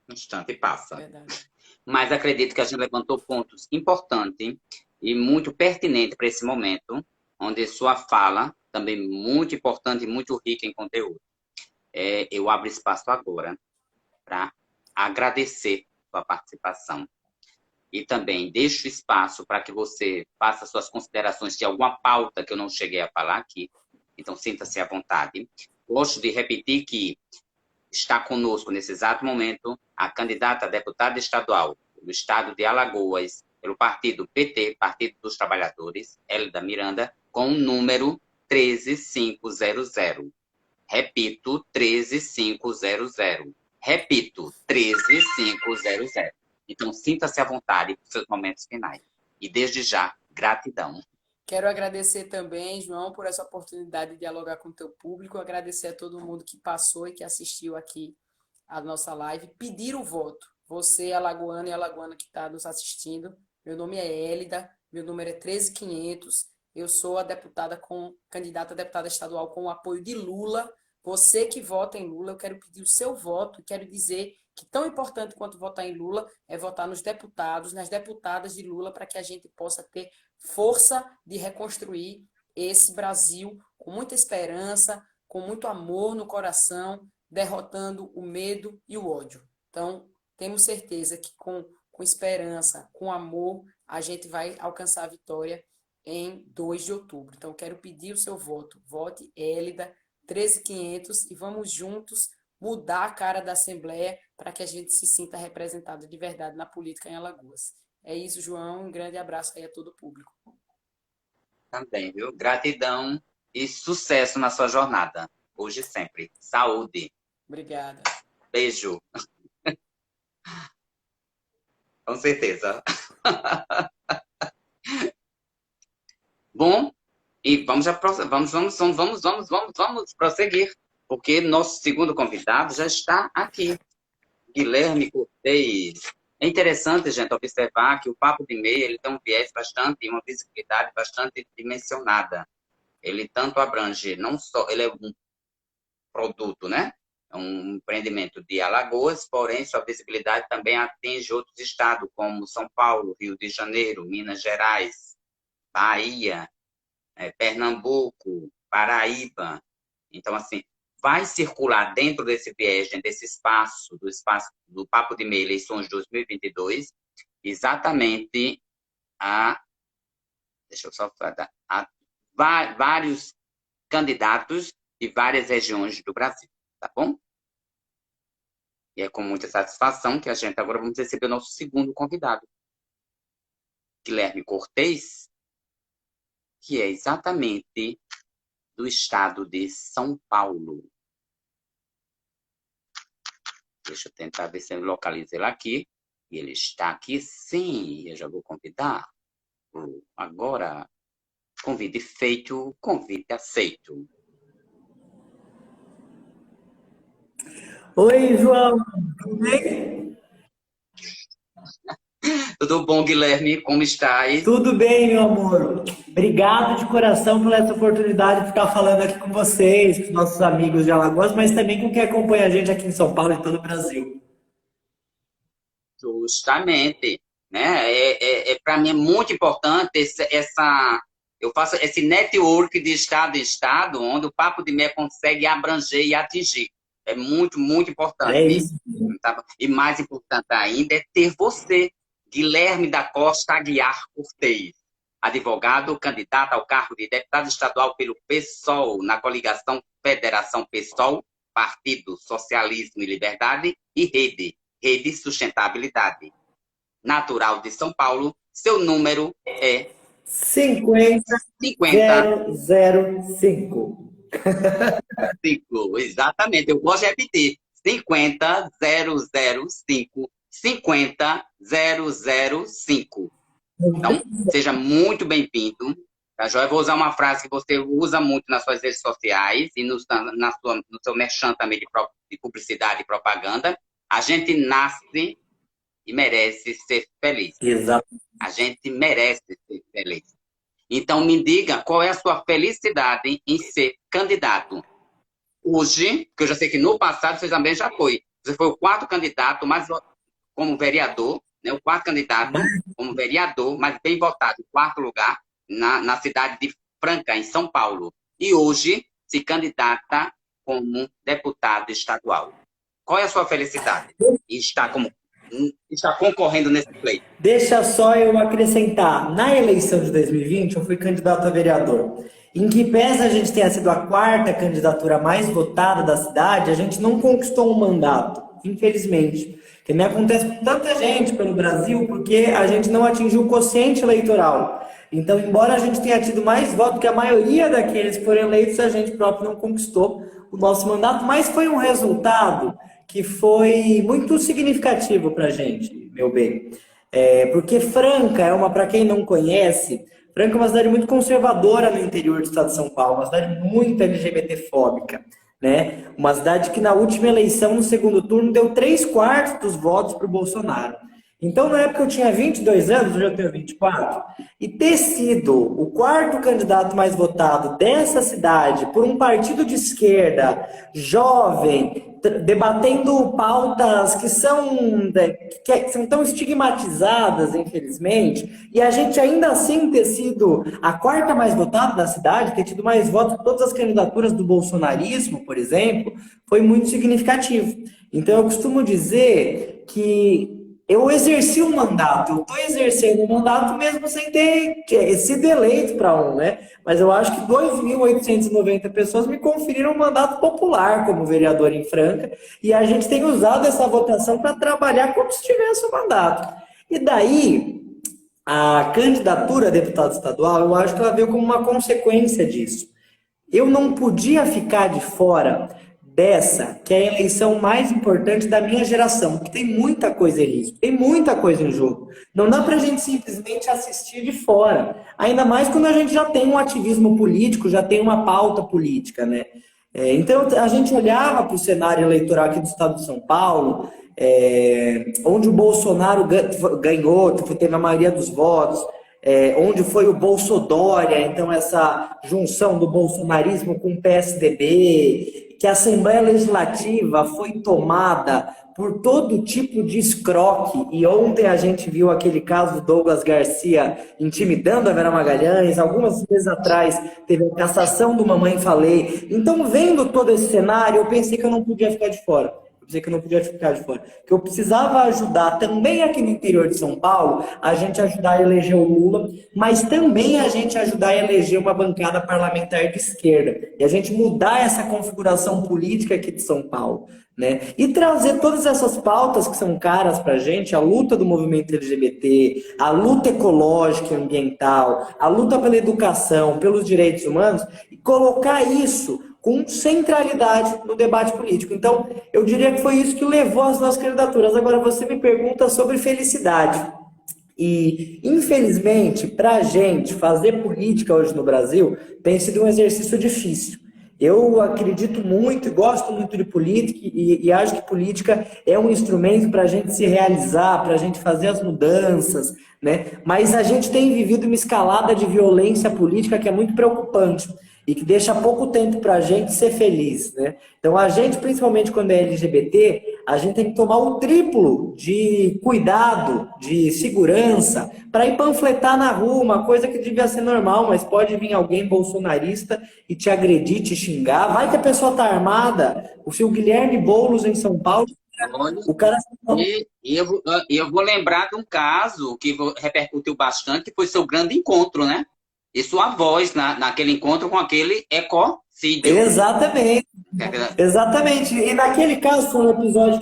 um instante passa. Verdade. Mas acredito que a gente levantou pontos importantes e muito pertinentes para esse momento, onde sua fala também muito importante e muito rica em conteúdo. Eu abro espaço agora para agradecer sua participação. E também deixo espaço para que você faça suas considerações de alguma pauta que eu não cheguei a falar aqui. Então, sinta-se à vontade. Gosto de repetir que está conosco, nesse exato momento, a candidata a deputada estadual do estado de Alagoas, pelo partido PT, Partido dos Trabalhadores, Hélida Miranda, com o número 13500. Repito, 13500. Repito, 13500. Então, sinta-se à vontade para os seus momentos finais. E, desde já, gratidão. Quero agradecer também, João, por essa oportunidade de dialogar com o teu público, agradecer a todo mundo que passou e que assistiu aqui a nossa live, pedir o voto. Você, alagoano e alagoana que está nos assistindo, meu nome é Hélida, meu número é 13500, eu sou candidata a deputada estadual com o apoio de Lula. Você que vota em Lula, eu quero pedir o seu voto e quero dizer que tão importante quanto votar em Lula é votar nos deputados, nas deputadas de Lula, para que a gente possa ter força de reconstruir esse Brasil com muita esperança, com muito amor no coração, derrotando o medo e o ódio. Então, temos certeza que com esperança, com amor, a gente vai alcançar a vitória em 2 de outubro. Então, quero pedir o seu voto. Vote Hélida 13500 e vamos juntos mudar a cara da Assembleia para que a gente se sinta representado de verdade na política em Alagoas. É isso, João. Um grande abraço aí a todo o público. Também, viu? Gratidão e sucesso na sua jornada. Hoje e sempre. Saúde. Obrigada. Beijo. Com certeza. Bom, e vamos prosseguir, porque nosso segundo convidado já está aqui. Guilherme Cortez. É interessante, gente, observar que o Papo de Meia ele tem um viés bastante, uma visibilidade bastante dimensionada. Ele tanto abrange, não só, ele é um produto, né? É um empreendimento de Alagoas, porém sua visibilidade também atinge outros estados, como São Paulo, Rio de Janeiro, Minas Gerais, Bahia, Pernambuco, Paraíba. Então, assim, vai circular dentro desse viés, dentro desse espaço, do Papo de Meia Eleições 2022, exatamente deixa eu só falar, vários candidatos de várias regiões do Brasil, tá bom? E é com muita satisfação que a gente agora vamos receber o nosso segundo convidado, Guilherme Cortez, que é exatamente do estado de São Paulo. Deixa eu tentar ver se eu localizo ele aqui. E ele está aqui, sim. Eu já vou convidar. Agora, convite feito, convite aceito. Oi, João, tudo bem? Tudo bom, Guilherme? Como estás? Tudo bem, meu amor. Obrigado de coração por essa oportunidade de ficar falando aqui com vocês, com os nossos amigos de Alagoas, mas também com quem acompanha a gente aqui em São Paulo e todo o Brasil. Justamente, né? Para mim é muito importante eu faço esse network de estado em estado, onde o Papo de Meia consegue abranger e atingir. É muito, muito É importante. isso. Tá? E mais importante ainda é ter você, Guilherme da Costa Aguiar Cortez, advogado, candidato ao cargo de deputado estadual pelo PSOL, na coligação Federação PSOL, Partido Socialismo e Liberdade e Rede Sustentabilidade. Natural de São Paulo, seu número é 50. 50005. Exatamente, eu gosto de repetir. 50005. 50005. Então, seja muito bem-vindo. Tá, Joia? Eu vou usar uma frase que você usa muito nas suas redes sociais e no seu merchan também de publicidade e propaganda. A gente nasce e merece ser feliz. Exato. A gente merece ser feliz. Então, me diga qual é a sua felicidade em ser candidato. Hoje, porque eu já sei que no passado você também já foi. Você foi o quarto candidato, mas como vereador, né? O quarto candidato como vereador, mas bem votado, em quarto lugar, na cidade de Franca, em São Paulo. E hoje se candidata como deputado estadual. Qual é a sua felicidade? E está concorrendo nesse pleito. Deixa só eu acrescentar. Na eleição de 2020, eu fui candidato a vereador. Em que pese a gente tenha sido a quarta candidatura mais votada da cidade, a gente não conquistou um mandato, infelizmente. Que nem acontece com tanta gente pelo Brasil, porque a gente não atingiu o quociente eleitoral. Então, embora a gente tenha tido mais votos que a maioria daqueles que foram eleitos, a gente próprio não conquistou o nosso mandato, mas foi um resultado que foi muito significativo para a gente, meu bem. Porque Franca é para quem não conhece, Franca é uma cidade muito conservadora no interior do estado de São Paulo, uma cidade muito LGBT-fóbica, né? Uma cidade que na última eleição, no segundo turno, deu 3/4 dos votos para o Bolsonaro. Então, na época eu tinha 22 anos, hoje eu tenho 24, e ter sido o quarto candidato mais votado dessa cidade por um partido de esquerda, jovem, debatendo pautas que são tão estigmatizadas, infelizmente, e a gente ainda assim ter sido a quarta mais votada da cidade, ter tido mais votos que todas as candidaturas do bolsonarismo, por exemplo, foi muito significativo. Então, eu costumo dizer que eu exerci um mandato, eu estou exercendo um mandato mesmo sem ter sido eleito para um, né? Mas eu acho que 2.890 pessoas me conferiram um mandato popular como vereador em Franca, e a gente tem usado essa votação para trabalhar como se tivesse um mandato. E daí, a candidatura a deputado estadual, eu acho que ela veio como uma consequência disso. Eu não podia ficar de fora dessa, que é a eleição mais importante da minha geração, porque tem muita coisa em risco, tem muita coisa em jogo. Não dá pra gente simplesmente assistir de fora, ainda mais quando a gente já tem um ativismo político, já tem uma pauta política, né? Então, a gente olhava para o cenário eleitoral aqui do estado de São Paulo, onde o Bolsonaro ganhou, teve a maioria dos votos, onde foi o Bolsodória, então essa junção do bolsonarismo com o PSDB, que a Assembleia Legislativa foi tomada por todo tipo de escroque, e ontem a gente viu aquele caso do Douglas Garcia intimidando a Vera Magalhães, algumas vezes atrás teve a cassação do Mamãe Falei. Então, vendo todo esse cenário, eu pensei que eu não podia ficar de fora. Que eu precisava ajudar também aqui no interior de São Paulo, a gente ajudar a eleger o Lula, mas também a gente ajudar a eleger uma bancada parlamentar de esquerda, e a gente mudar essa configuração política aqui de São Paulo, né? E trazer todas essas pautas que são caras para a gente, a luta do movimento LGBT, a luta ecológica e ambiental, a luta pela educação, pelos direitos humanos, e colocar isso com centralidade no debate político. Então, eu diria que foi isso que levou às nossas candidaturas. Agora, você me pergunta sobre felicidade. E, infelizmente, para a gente fazer política hoje no Brasil, tem sido um exercício difícil. Eu acredito muito e gosto muito de política e acho que política é um instrumento para a gente se realizar, para a gente fazer as mudanças, né? Mas a gente tem vivido uma escalada de violência política que é muito preocupante e que deixa pouco tempo para a gente ser feliz, né? Então a gente, principalmente quando é LGBT, a gente tem que tomar o triplo de cuidado, de segurança, para ir panfletar na rua, uma coisa que devia ser normal, mas pode vir alguém bolsonarista e te agredir, te xingar. Vai que a pessoa tá armada. O Guilherme Boulos em São Paulo, Olha, o cara. eu vou lembrar de um caso que repercutiu bastante, que foi seu grande encontro, né? E sua voz naquele encontro com aquele ecocídio. Exatamente. Exatamente. E naquele caso foi um episódio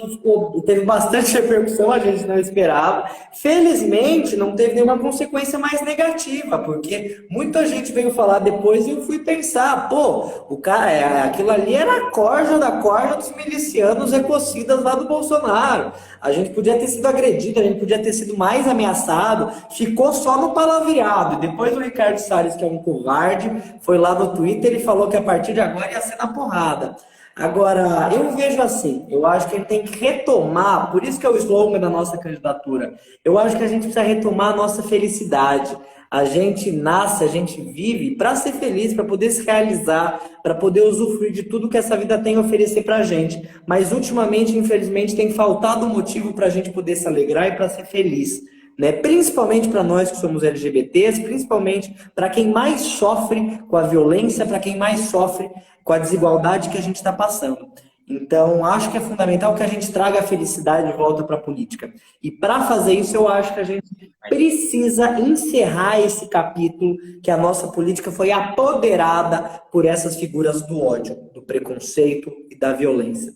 que teve bastante repercussão, a gente não esperava. Felizmente, não teve nenhuma consequência mais negativa, porque muita gente veio falar depois e eu fui pensar, pô, o cara, aquilo ali era a corja dos milicianos ecocidas lá do Bolsonaro. A gente podia ter sido agredido, a gente podia ter sido mais ameaçado, ficou só no palavreado. Depois o Ricardo Salles, que é um covarde, foi lá no Twitter e falou que a partir de agora ia ser na porrada. Agora, eu vejo assim, eu acho que a gente tem que retomar, por isso que é o slogan da nossa candidatura, eu acho que a gente precisa retomar a nossa felicidade. A gente nasce, a gente vive para ser feliz, para poder se realizar, para poder usufruir de tudo que essa vida tem a oferecer para a gente. Mas ultimamente, infelizmente, tem faltado motivo para a gente poder se alegrar e para ser feliz. Né? Principalmente para nós que somos LGBTs, principalmente para quem mais sofre com a violência, para quem mais sofre com a desigualdade que a gente está passando. Então, acho que é fundamental que a gente traga a felicidade de volta para a política. E para fazer isso, eu acho que a gente precisa encerrar esse capítulo que a nossa política foi apoderada por essas figuras do ódio, do preconceito e da violência.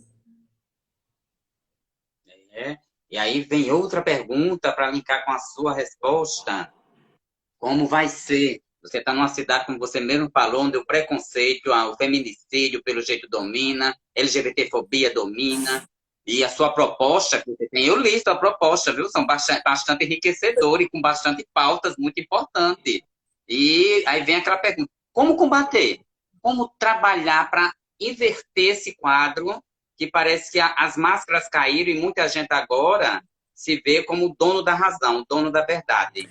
E aí vem outra pergunta para linkar com a sua resposta. Como vai ser? Você está numa cidade, como você mesmo falou, onde o preconceito, o feminicídio, pelo jeito, domina, LGBTfobia domina, e a sua proposta, que você tem, eu li sua proposta, viu? São bastante enriquecedores e com bastante pautas muito importantes. E aí vem aquela pergunta, como combater? Como trabalhar para inverter esse quadro que parece que as máscaras caíram e muita gente agora se vê como dono da razão, dono da verdade.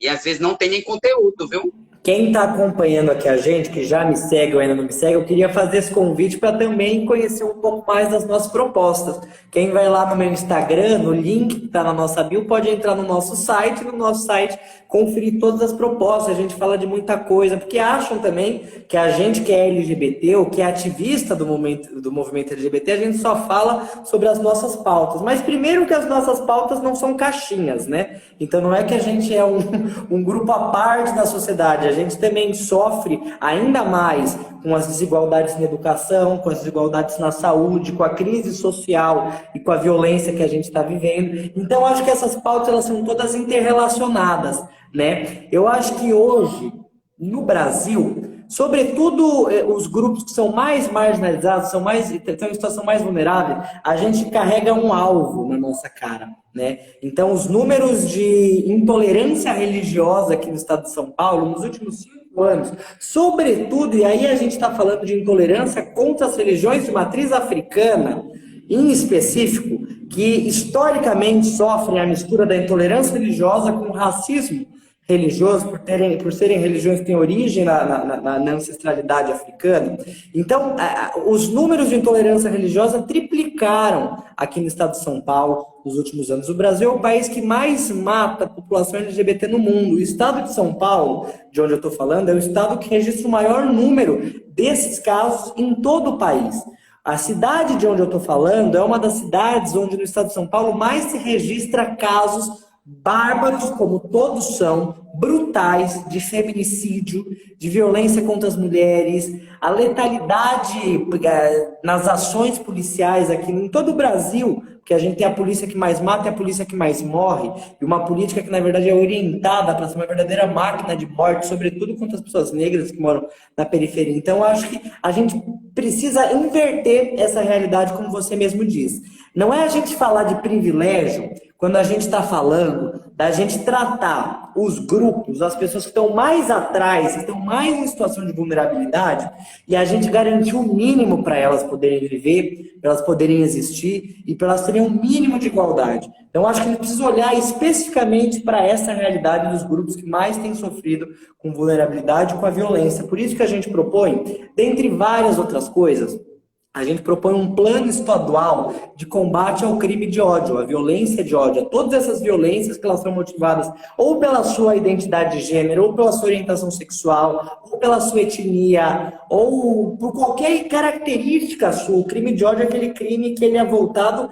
E às vezes não tem nem conteúdo, viu? Quem está acompanhando aqui a gente, que já me segue ou ainda não me segue, eu queria fazer esse convite para também conhecer um pouco mais das nossas propostas. Quem vai lá no meu Instagram, no link que está na nossa bio, pode entrar no nosso site, conferir todas as propostas. A gente fala de muita coisa, porque acham também que a gente que é LGBT ou que é ativista do movimento LGBT, a gente só fala sobre as nossas pautas. Mas primeiro que as nossas pautas não são caixinhas, né? Então não é que a gente é um grupo à parte da sociedade, a gente também sofre ainda mais com as desigualdades na educação, com as desigualdades na saúde, com a crise social e com a violência que a gente está vivendo. Então, acho que essas pautas elas são todas interrelacionadas, né? Eu acho que hoje, no Brasil, sobretudo os grupos que são mais marginalizados, estão em situação mais vulnerável, a gente carrega um alvo na nossa cara, né? Então, os números de intolerância religiosa aqui no estado de São Paulo, nos últimos 5 anos, sobretudo, e aí a gente está falando de intolerância contra as religiões de matriz africana, em específico, que historicamente sofrem a mistura da intolerância religiosa com o racismo religioso, por serem religiões que têm origem na ancestralidade africana. Então, os números de intolerância religiosa triplicaram aqui no estado de São Paulo nos últimos anos. O Brasil é o país que mais mata a população LGBT no mundo. O estado de São Paulo, de onde eu estou falando, é o estado que registra o maior número desses casos em todo o país. A cidade de onde eu estou falando é uma das cidades onde no estado de São Paulo mais se registra casos bárbaros, como todos são, brutais, de feminicídio, de violência contra as mulheres, a letalidade nas ações policiais aqui em todo o Brasil, porque a gente tem a polícia que mais mata e a polícia que mais morre, e uma política que, na verdade, é orientada para ser uma verdadeira máquina de morte, sobretudo contra as pessoas negras que moram na periferia. Então, eu acho que a gente precisa inverter essa realidade, como você mesmo diz. Não é a gente falar de privilégio quando a gente está falando da gente tratar os grupos, as pessoas que estão mais atrás, que estão mais em situação de vulnerabilidade, e a gente garantir o mínimo para elas poderem viver, para elas poderem existir e para elas terem um mínimo de igualdade. Então, acho que a gente precisa olhar especificamente para essa realidade dos grupos que mais têm sofrido com vulnerabilidade e com a violência. Por isso que a gente propõe, dentre várias outras coisas, a gente propõe um plano estadual de combate ao crime de ódio, à violência de ódio, a todas essas violências que elas são motivadas ou pela sua identidade de gênero, ou pela sua orientação sexual, ou pela sua etnia, ou por qualquer característica sua. O crime de ódio é aquele crime que ele é voltado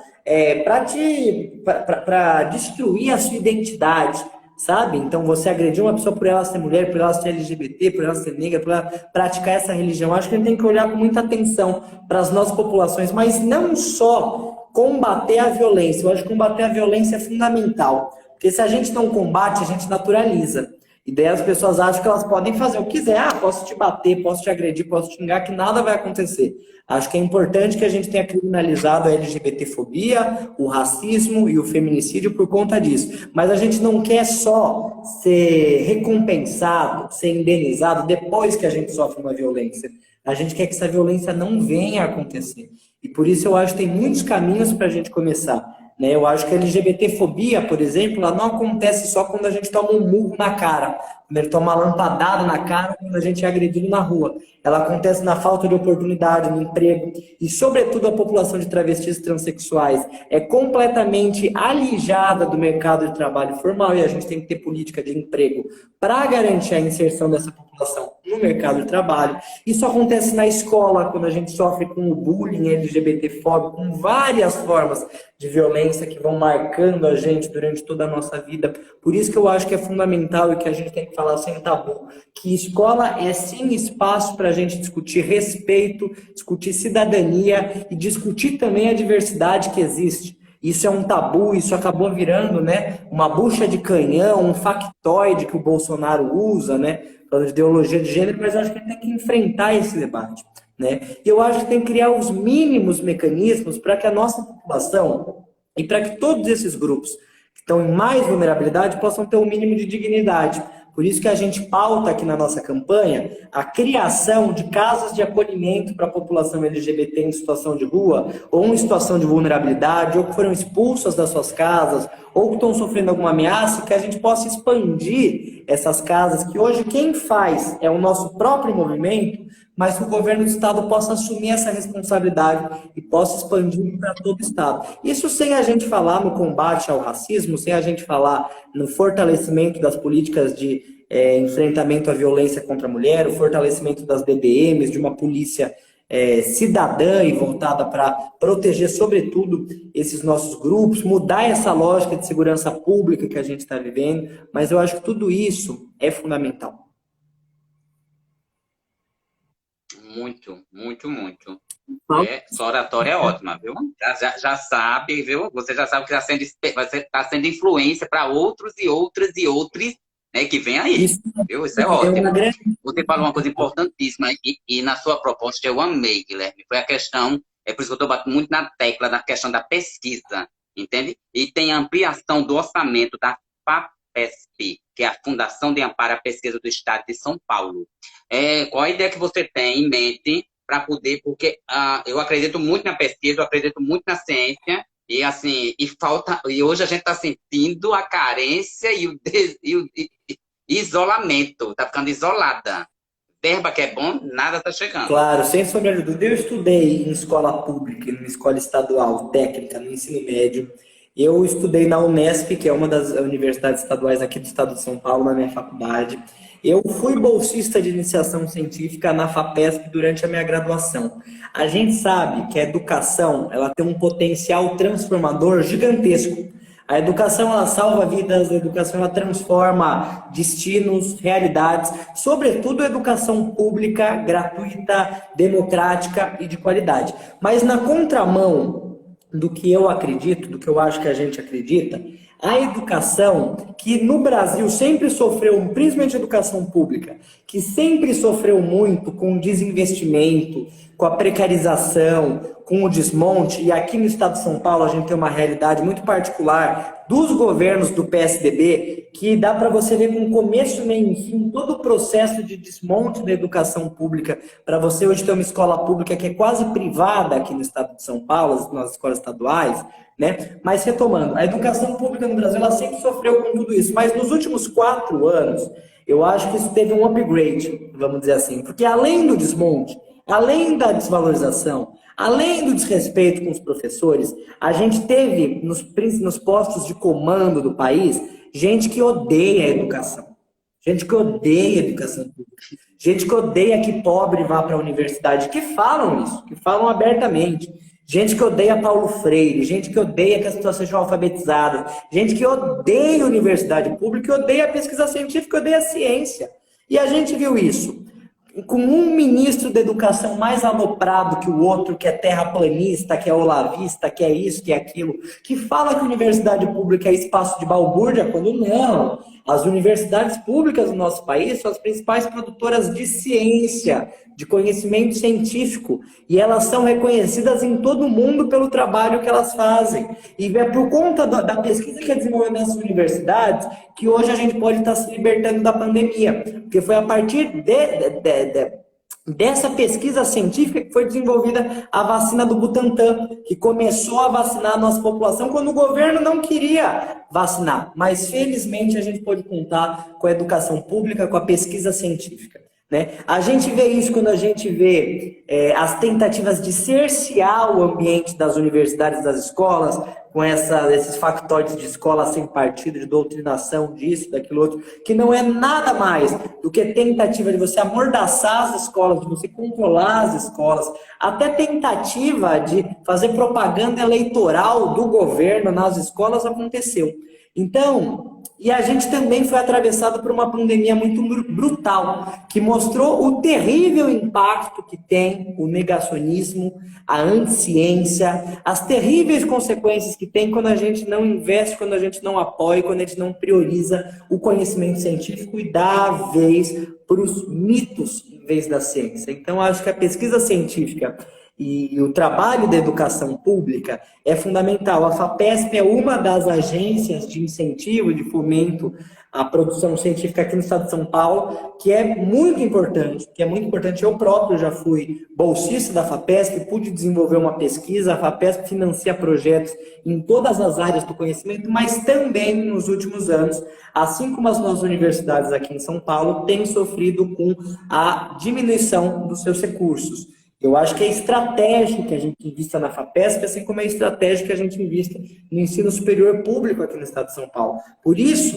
para destruir a sua identidade, sabe? Então você agrediu uma pessoa por ela ser mulher, por ela ser LGBT, por ela ser negra, por ela praticar essa religião. Acho que a gente tem que olhar com muita atenção para as nossas populações, mas não só combater a violência. Eu acho que combater a violência é fundamental, porque se a gente não combate, a gente naturaliza. E daí as pessoas acham que elas podem fazer o que quiser. Ah, posso te bater, posso te agredir, posso te xingar, que nada vai acontecer. Acho que é importante que a gente tenha criminalizado a LGBTfobia, o racismo e o feminicídio por conta disso. Mas a gente não quer só ser recompensado, ser indenizado depois que a gente sofre uma violência. A gente quer que essa violência não venha a acontecer. E por isso eu acho que tem muitos caminhos para a gente começar. Eu acho que a LGBTfobia, por exemplo, ela não acontece só quando a gente toma um murro na cara, quando ele toma uma lampadada na cara, quando a gente é agredido na rua. Ela acontece na falta de oportunidade, no emprego, e sobretudo a população de travestis e transexuais é completamente alijada do mercado de trabalho formal, e a gente tem que ter política de emprego para garantir a inserção dessa população no mercado de trabalho. Isso acontece na escola, quando a gente sofre com o bullying LGBTfóbico, com várias formas de violência que vão marcando a gente durante toda a nossa vida. Por isso que eu acho que é fundamental e que a gente tem que falar sem tabu, que escola é sim espaço para a gente discutir respeito, discutir cidadania e discutir também a diversidade que existe. Isso é um tabu, isso acabou virando, né, uma bucha de canhão, um factoide que o Bolsonaro usa, né, falando de ideologia de gênero, mas eu acho que ele tem que enfrentar esse debate, né? E eu acho que tem que criar os mínimos mecanismos para que a nossa população e para que todos esses grupos que estão em mais vulnerabilidade possam ter um mínimo de dignidade. Por isso que a gente pauta aqui na nossa campanha a criação de casas de acolhimento para a população LGBT em situação de rua, ou em situação de vulnerabilidade, ou que foram expulsas das suas casas, ou que estão sofrendo alguma ameaça, que a gente possa expandir essas casas, que hoje quem faz é o nosso próprio movimento, mas que o governo do estado possa assumir essa responsabilidade e possa expandir para todo o estado. Isso sem a gente falar no combate ao racismo, sem a gente falar no fortalecimento das políticas de enfrentamento à violência contra a mulher, o fortalecimento das DBMs, de uma polícia cidadã e voltada para proteger, sobretudo, esses nossos grupos, mudar essa lógica de segurança pública que a gente está vivendo, mas eu acho que tudo isso é fundamental. Muito, muito, muito. Sua oratória é ótima, viu? Já sabe, viu? Você já sabe que está sendo influência para outros e outras e outros, né, que vem aí. Viu? Isso é ótimo. Você falou uma coisa importantíssima e na sua proposta eu amei, Guilherme. Foi a questão, é por isso que eu estou batendo muito na tecla, na questão da pesquisa, entende? E tem a ampliação do orçamento da FAPESP, que é a Fundação de Amparo à Pesquisa do Estado de São Paulo. Qual a ideia que você tem em mente para poder, porque eu acredito muito na pesquisa, eu acredito muito na ciência, e assim, e hoje a gente está sentindo a carência e o isolamento, está ficando isolada. Verba que é bom, nada está chegando. Claro, sem sombra de dúvida. Eu estudei em escola pública, numa escola estadual, técnica, no ensino médio. Eu estudei na Unesp, que é uma das universidades estaduais aqui do estado de São Paulo, na minha faculdade. Eu fui bolsista de iniciação científica na FAPESP durante a minha graduação. A gente sabe que a educação ela tem um potencial transformador gigantesco. A educação ela salva vidas, a educação ela transforma destinos, realidades, sobretudo a educação pública, gratuita, democrática e de qualidade. Mas na contramão do que eu acredito, do que eu acho que a gente acredita, A educação, que no Brasil sempre sofreu, principalmente a educação pública, que sempre sofreu muito com o desinvestimento, com a precarização, com o desmonte, e aqui no estado de São Paulo a gente tem uma realidade muito particular dos governos do PSDB, que dá para você ver com começo, meio e fim, todo o processo de desmonte da educação pública, para você hoje ter uma escola pública que é quase privada aqui no estado de São Paulo, nas escolas estaduais, né? Mas retomando, a educação pública no Brasil ela sempre sofreu com tudo isso, mas nos últimos 4 anos, eu acho que isso teve um upgrade, vamos dizer assim, porque além do desmonte, além da desvalorização, além do desrespeito com os professores, a gente teve nos postos de comando do país gente que odeia a educação. Gente que odeia a educação pública. Gente que odeia que pobre vá para a universidade. Que falam isso, que falam abertamente. Gente que odeia Paulo Freire. Gente que odeia que as pessoas sejam alfabetizadas. Gente que odeia a universidade pública, que odeia a pesquisa científica, que odeia a ciência. E a gente viu isso com um ministro da educação mais aloprado que o outro, que é terraplanista, que é olavista, que é isso, que é aquilo, que fala que a universidade pública é espaço de balbúrdia, quando não. As universidades públicas do nosso país são as principais produtoras de ciência, de conhecimento científico, e elas são reconhecidas em todo o mundo pelo trabalho que elas fazem. E é por conta da pesquisa que é desenvolvida nessas universidades que hoje a gente pode estar se libertando da pandemia, porque foi a partir dessa pesquisa científica que foi desenvolvida a vacina do Butantan, que começou a vacinar a nossa população quando o governo não queria vacinar. Mas, felizmente, a gente pode contar com a educação pública, com a pesquisa científica, né? A gente vê isso quando a gente vê as tentativas de cercear o ambiente das universidades, das escolas, com esses factóides de escola sem partido, de doutrinação, disso, daquilo outro, que não é nada mais do que tentativa de você amordaçar as escolas, de você controlar as escolas, até tentativa de fazer propaganda eleitoral do governo nas escolas aconteceu. Então, e a gente também foi atravessado por uma pandemia muito brutal, que mostrou o terrível impacto que tem o negacionismo, a anticiência, as terríveis consequências que tem quando a gente não investe, quando a gente não apoia, quando a gente não prioriza o conhecimento científico e dá a vez para os mitos em vez da ciência. Então, acho que a pesquisa científica e o trabalho da educação pública é fundamental. A FAPESP é uma das agências de incentivo, de fomento à produção científica aqui no estado de São Paulo, que é muito importante, Eu próprio já fui bolsista da FAPESP, pude desenvolver uma pesquisa, a FAPESP financia projetos em todas as áreas do conhecimento, mas também nos últimos anos, assim como as nossas universidades aqui em São Paulo, têm sofrido com a diminuição dos seus recursos. Eu acho que é estratégico que a gente invista na FAPESP, assim como é estratégico que a gente invista no ensino superior público aqui no estado de São Paulo. Por isso,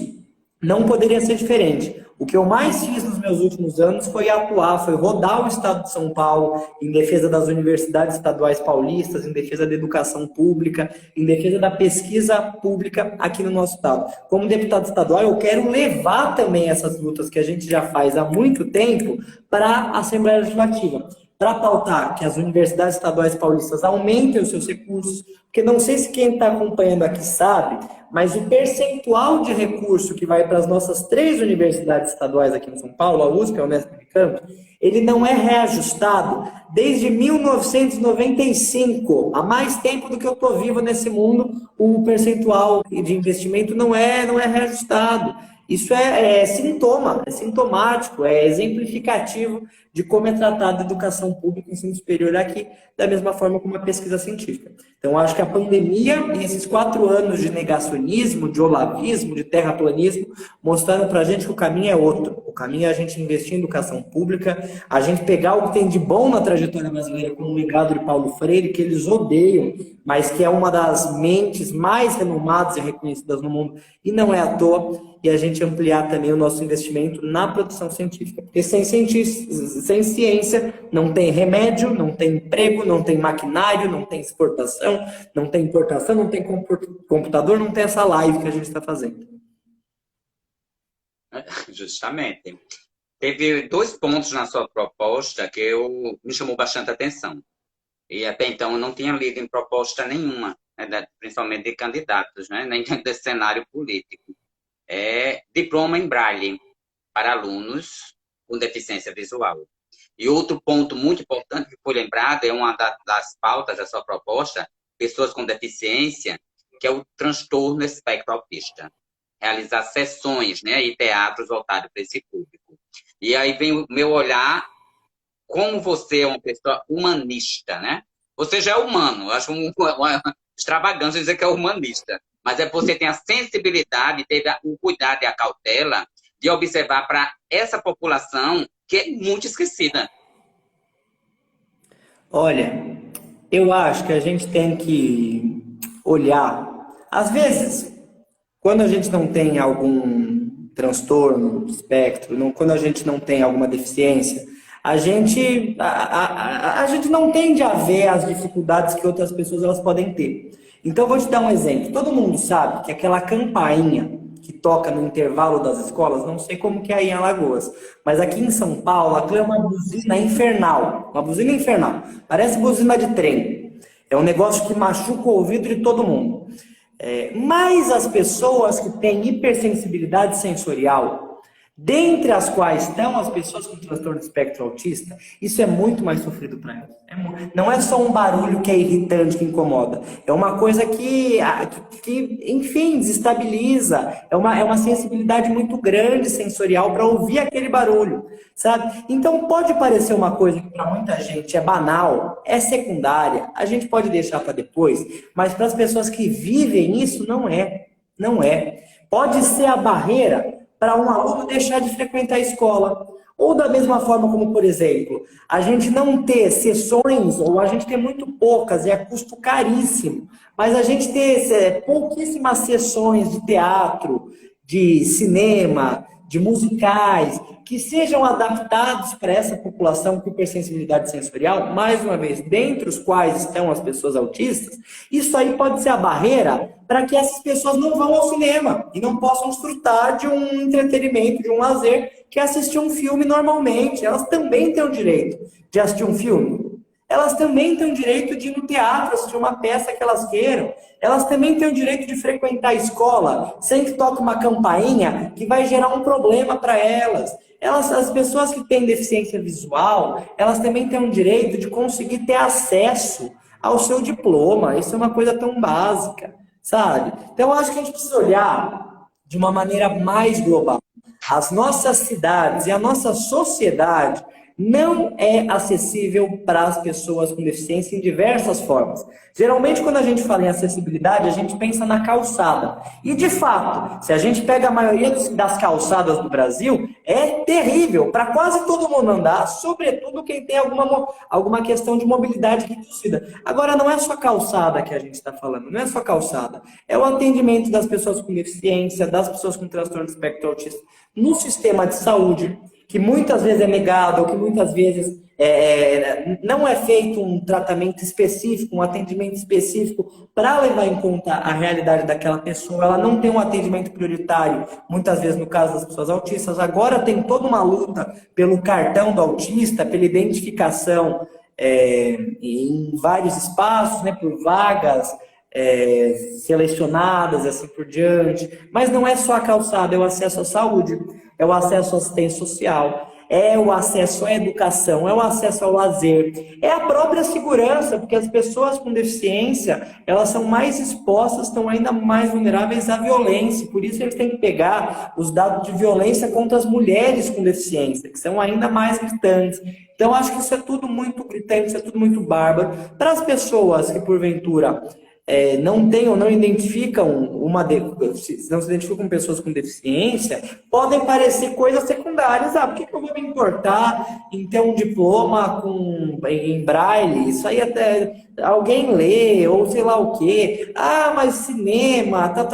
não poderia ser diferente. O que eu mais fiz nos meus últimos anos foi atuar, foi rodar o estado de São Paulo em defesa das universidades estaduais paulistas, em defesa da educação pública, em defesa da pesquisa pública aqui no nosso estado. Como deputado estadual, eu quero levar também essas lutas que a gente já faz há muito tempo para a Assembleia Legislativa, para pautar que as universidades estaduais paulistas aumentem os seus recursos, porque não sei se quem está acompanhando aqui sabe, mas o percentual de recurso que vai para as nossas 3 universidades estaduais aqui em São Paulo, a USP, a Unesp e a Unicamp, ele não é reajustado desde 1995. Há mais tempo do que eu estou vivo nesse mundo, o percentual de investimento não é reajustado. Isso é sintoma, é sintomático, é exemplificativo de como é tratada a educação pública e ensino superior aqui, da mesma forma como a pesquisa científica. Então, acho que a pandemia e esses 4 anos de negacionismo, de olavismo, de terraplanismo, mostraram para a gente que o caminho é outro. O caminho é a gente investir em educação pública, a gente pegar o que tem de bom na trajetória brasileira, como o legado de Paulo Freire, que eles odeiam, mas que é uma das mentes mais renomadas e reconhecidas no mundo, e não é à toa, e a gente ampliar também o nosso investimento na produção científica. Porque sem ciência não tem remédio, não tem emprego, não tem maquinário, não tem exportação, não tem importação, não tem computador, não tem essa live que a gente está fazendo. Justamente. Teve 2 pontos na sua proposta que me chamou bastante atenção. E até então eu não tinha lido em proposta nenhuma principalmente de candidatos, né, desse cenário político. É diploma em Braille para alunos com deficiência visual. E outro ponto muito importante que foi lembrado, é uma das pautas da sua proposta, pessoas com deficiência, que é o transtorno espectro autista. Realizar sessões, né, e teatros voltados para esse público. E aí vem o meu olhar, como você é uma pessoa humanista, né? Você já é humano, eu acho uma extravagância dizer que é humanista, mas é que você tem a sensibilidade, teve o cuidado e a cautela de observar para essa população que é muito esquecida. Olha, eu acho que a gente tem que olhar. Às vezes, quando a gente não tem algum transtorno do espectro, quando a gente não tem alguma deficiência, a gente não tende a ver as dificuldades que outras pessoas elas podem ter. Então, eu vou te dar um exemplo. Todo mundo sabe que aquela campainha que toca no intervalo das escolas, não sei como que é aí em Alagoas, mas aqui em São Paulo, aquilo é uma buzina infernal. Uma buzina infernal. Parece buzina de trem. É um negócio que machuca o ouvido de todo mundo. Mas as pessoas que têm hipersensibilidade sensorial, dentre as quais estão as pessoas com transtorno de espectro autista, isso é muito mais sofrido para elas. Não é só um barulho que é irritante, que incomoda. É uma coisa que enfim, desestabiliza. É uma sensibilidade muito grande sensorial para ouvir aquele barulho, sabe? Então pode parecer uma coisa que para muita gente é banal, é secundária, a gente pode deixar para depois, mas para as pessoas que vivem isso, não é. Não é. Pode ser a barreira para um aluno deixar de frequentar a escola. Ou da mesma forma como, por exemplo, a gente não ter sessões, ou a gente ter muito poucas, e é custo caríssimo, mas a gente ter pouquíssimas sessões de teatro, de cinema, de musicais, que sejam adaptados para essa população com hipersensibilidade sensorial, mais uma vez, dentre os quais estão as pessoas autistas, isso aí pode ser a barreira para que essas pessoas não vão ao cinema e não possam desfrutar de um entretenimento, de um lazer, que é assistir um filme normalmente. Elas também têm o direito de assistir um filme. Elas também têm o direito de ir no teatro, assistir uma peça que elas queiram. Elas também têm o direito de frequentar a escola sem que toque uma campainha que vai gerar um problema para elas. As pessoas que têm deficiência visual, elas também têm o direito de conseguir ter acesso ao seu diploma. Isso é uma coisa tão básica, sabe? Então, eu acho que a gente precisa olhar de uma maneira mais global. As nossas cidades e a nossa sociedade não é acessível para as pessoas com deficiência em diversas formas. Geralmente, quando a gente fala em acessibilidade, a gente pensa na calçada. E, de fato, se a gente pega a maioria das calçadas do Brasil, é terrível para quase todo mundo andar, sobretudo quem tem alguma questão de mobilidade reduzida. Agora, não é só calçada que a gente está falando, não é só calçada. É o atendimento das pessoas com deficiência, das pessoas com transtorno de espectro autista no sistema de saúde, que muitas vezes é negado, ou que muitas vezes não é feito um tratamento específico, um atendimento específico para levar em conta a realidade daquela pessoa. Ela não tem um atendimento prioritário, muitas vezes no caso das pessoas autistas. Agora tem toda uma luta pelo cartão do autista, pela identificação em vários espaços, né, por vagas selecionadas, assim por diante. Mas não é só a calçada, é o acesso à saúde, é o acesso à assistência social, é o acesso à educação, é o acesso ao lazer, é a própria segurança, porque as pessoas com deficiência, elas são mais expostas, estão ainda mais vulneráveis à violência, por isso eles têm que pegar os dados de violência contra as mulheres com deficiência, que são ainda mais gritantes. Então, acho que isso é tudo muito gritante, isso é tudo muito bárbaro. Para as pessoas que, porventura, não têm ou não identificam não se identificam com pessoas com deficiência, podem parecer coisas secundárias. Por que eu vou me importar em ter um diploma em braille? Isso aí até alguém lê, ou sei lá o quê. Mas cinema, tal.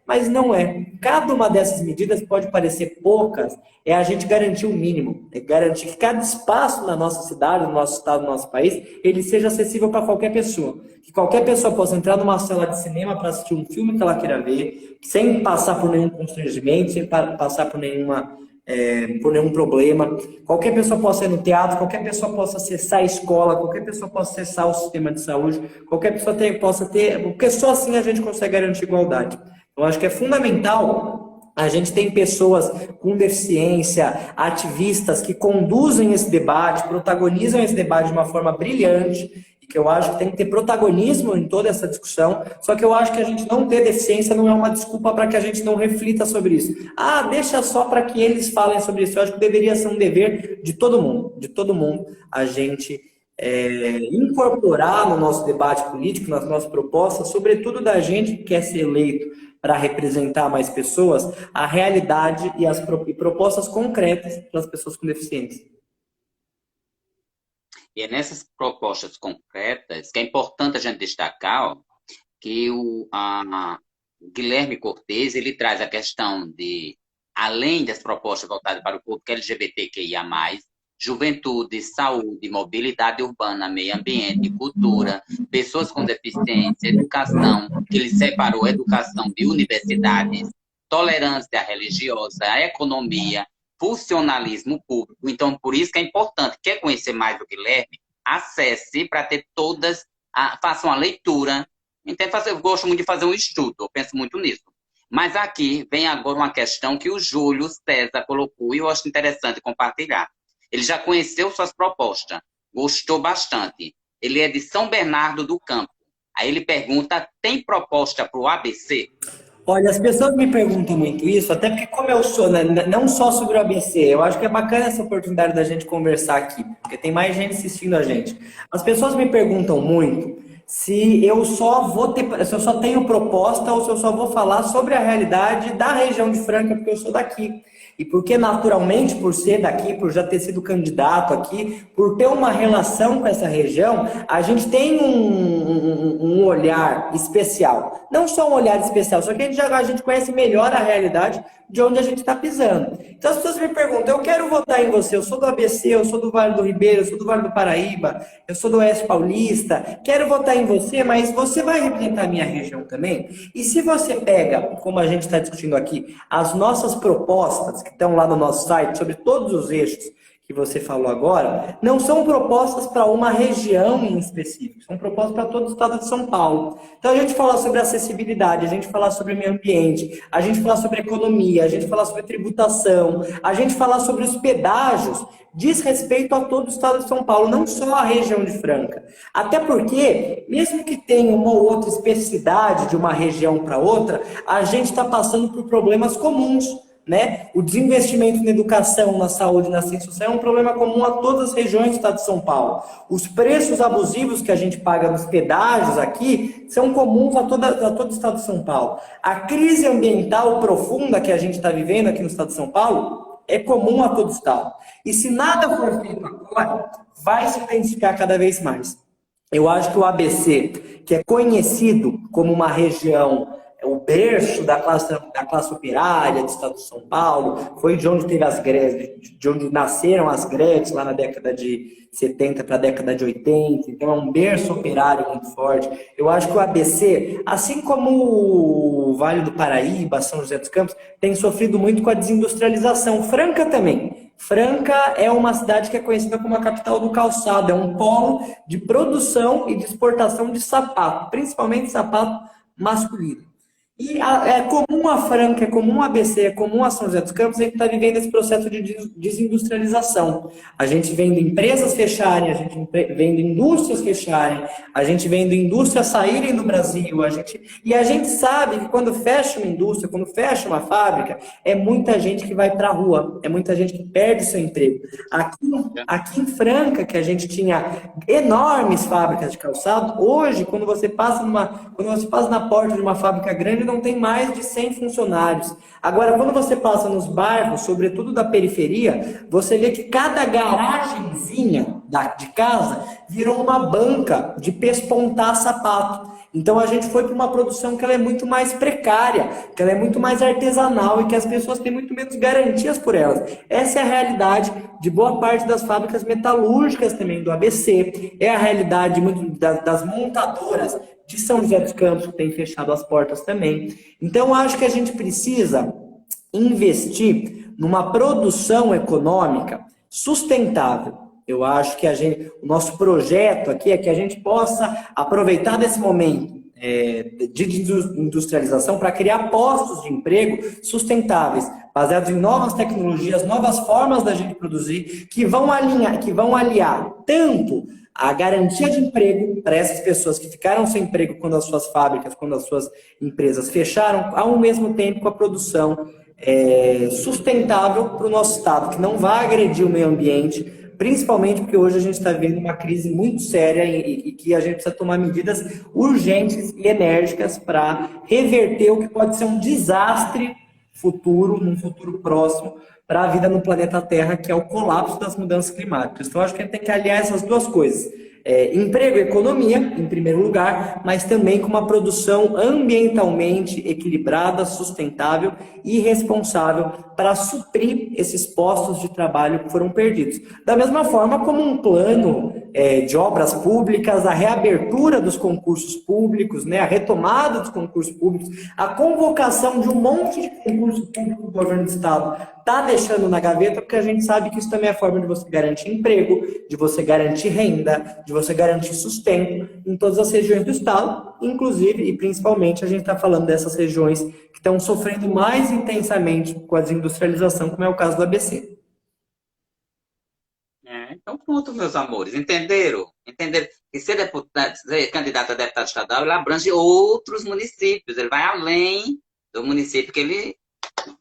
Mas não é. Cada uma dessas medidas pode parecer poucas, é a gente garantir o mínimo, é garantir que cada espaço na nossa cidade, no nosso estado, no nosso país, ele seja acessível para qualquer pessoa. Que qualquer pessoa possa entrar numa sala de cinema para assistir um filme que ela queira ver, sem passar por nenhum constrangimento, sem passar por nenhuma por nenhum problema. Qualquer pessoa possa ir no teatro, qualquer pessoa possa acessar a escola, qualquer pessoa possa acessar o sistema de saúde, qualquer pessoa possa ter, porque só assim a gente consegue garantir igualdade. Eu acho que é fundamental a gente ter pessoas com deficiência, ativistas que conduzem esse debate, protagonizam esse debate de uma forma brilhante, e que eu acho que tem que ter protagonismo em toda essa discussão, só que eu acho que a gente não ter deficiência não é uma desculpa para que a gente não reflita sobre isso. Ah, deixa só para que eles falem sobre isso. Eu acho que deveria ser um dever de todo mundo, a gente incorporar no nosso debate político, nas nossas propostas, sobretudo da gente que quer ser eleito para representar mais pessoas, a realidade e propostas concretas para as pessoas com deficiência. E é nessas propostas concretas que é importante a gente destacar, ó, que o Guilherme Cortes, ele traz a questão de, além das propostas voltadas para o público LGBTQIA+, juventude, saúde, mobilidade urbana, meio ambiente, cultura, pessoas com deficiência, educação, que ele separou educação de universidades, tolerância religiosa, a economia, funcionalismo público. Então, por isso que é importante. Quer conhecer mais do Guilherme? Acesse para ter todas, faça uma leitura. Então, eu gosto muito de fazer um estudo, eu penso muito nisso. Mas aqui vem agora uma questão que o Júlio César colocou e eu acho interessante compartilhar. Ele já conheceu suas propostas, gostou bastante. Ele é de São Bernardo do Campo. Aí ele pergunta, tem proposta para o ABC? Olha, as pessoas me perguntam muito isso, até porque como eu sou, né, não só sobre o ABC, eu acho que é bacana essa oportunidade da gente conversar aqui, porque tem mais gente assistindo a gente. As pessoas me perguntam muito se eu só tenho proposta ou se eu só vou falar sobre a realidade da região de Franca, porque eu sou daqui. E porque naturalmente, por ser daqui, por já ter sido candidato aqui, por ter uma relação com essa região, a gente tem um olhar especial. Não só um olhar especial, só que a gente conhece melhor a realidade de onde a gente está pisando. Então as pessoas me perguntam, eu quero votar em você, eu sou do ABC, eu sou do Vale do Ribeira, eu sou do Vale do Paraíba, eu sou do Oeste Paulista, quero votar em você, mas você vai representar a minha região também? E se você pega, como a gente está discutindo aqui, as nossas propostas que estão lá no nosso site, sobre todos os eixos que você falou agora, não são propostas para uma região em específico, são propostas para todo o estado de São Paulo. Então a gente fala sobre acessibilidade, a gente fala sobre meio ambiente, a gente fala sobre economia, a gente fala sobre tributação, a gente fala sobre os pedágios, diz respeito a todo o estado de São Paulo, não só a região de Franca. Até porque, mesmo que tenha uma ou outra especificidade de uma região para outra, a gente está passando por problemas comuns. Né? O desinvestimento na educação, na saúde, na ciência social é um problema comum a todas as regiões do estado de São Paulo. Os preços abusivos que a gente paga nos pedágios aqui são comuns a todo o estado de São Paulo. A crise ambiental profunda que a gente está vivendo aqui no estado de São Paulo é comum a todo o estado. E se nada for feito agora, vai se intensificar cada vez mais. Eu acho que o ABC, que é conhecido como uma região, o berço da classe operária do estado de São Paulo, foi de onde teve as greves, de onde nasceram as greves lá na década de 70 para a década de 80, então é um berço operário muito forte. Eu acho que o ABC, assim como o Vale do Paraíba, São José dos Campos, tem sofrido muito com a desindustrialização. Franca também. Franca é uma cidade que é conhecida como a capital do calçado, é um polo de produção e de exportação de sapato, principalmente sapato masculino. E é comum a Franca, é comum a ABC, é comum a São José dos Campos, a gente está vivendo esse processo de desindustrialização. A gente vendo empresas fecharem, a gente vendo indústrias fecharem, a gente vendo indústrias saírem do Brasil, e a gente sabe que quando fecha uma indústria, quando fecha uma fábrica, é muita gente que vai para a rua, é muita gente que perde seu emprego. Aqui em Franca, que a gente tinha enormes fábricas de calçado, hoje, quando você passa na porta de uma fábrica grande, não tem mais de 100 funcionários. Agora, quando você passa nos bairros, sobretudo da periferia, você vê que cada garagenzinha de casa virou uma banca de pespontar sapato. Então a gente foi para uma produção que ela é muito mais precária, que ela é muito mais artesanal e que as pessoas têm muito menos garantias por elas. Essa é a realidade de boa parte das fábricas metalúrgicas também do ABC, é a realidade muito das montadoras de São José dos Campos, que tem fechado as portas também. Então, acho que a gente precisa investir numa produção econômica sustentável. Eu acho que o nosso projeto aqui é que a gente possa aproveitar desse momento de industrialização para criar postos de emprego sustentáveis, baseados em novas tecnologias, novas formas da gente produzir, que vão aliar tanto a garantia de emprego para essas pessoas que ficaram sem emprego quando as suas fábricas, quando as suas empresas fecharam, ao mesmo tempo com a produção sustentável para o nosso estado, que não vai agredir o meio ambiente, principalmente porque hoje a gente está vivendo uma crise muito séria e que a gente precisa tomar medidas urgentes e enérgicas para reverter o que pode ser um desastre futuro, num futuro próximo, para a vida no planeta Terra, que é o colapso das mudanças climáticas. Então, acho que a gente tem que aliar essas duas coisas. Emprego e economia, em primeiro lugar, mas também com uma produção ambientalmente equilibrada, sustentável e responsável para suprir esses postos de trabalho que foram perdidos. Da mesma forma como um plano de obras públicas, a reabertura dos concursos públicos, né, a retomada dos concursos públicos, a convocação de um monte de concurso público do governo do Estado está deixando na gaveta, porque a gente sabe que isso também é forma de você garantir emprego, de você garantir renda, de você garantir sustento em todas as regiões do Estado, inclusive e principalmente a gente está falando dessas regiões que estão sofrendo mais intensamente com a desindustrialização, como é o caso do ABC. Então, pronto, meus amores, entenderam? Entenderam que ser candidato a deputado estadual, ele abrange outros municípios, ele vai além do município que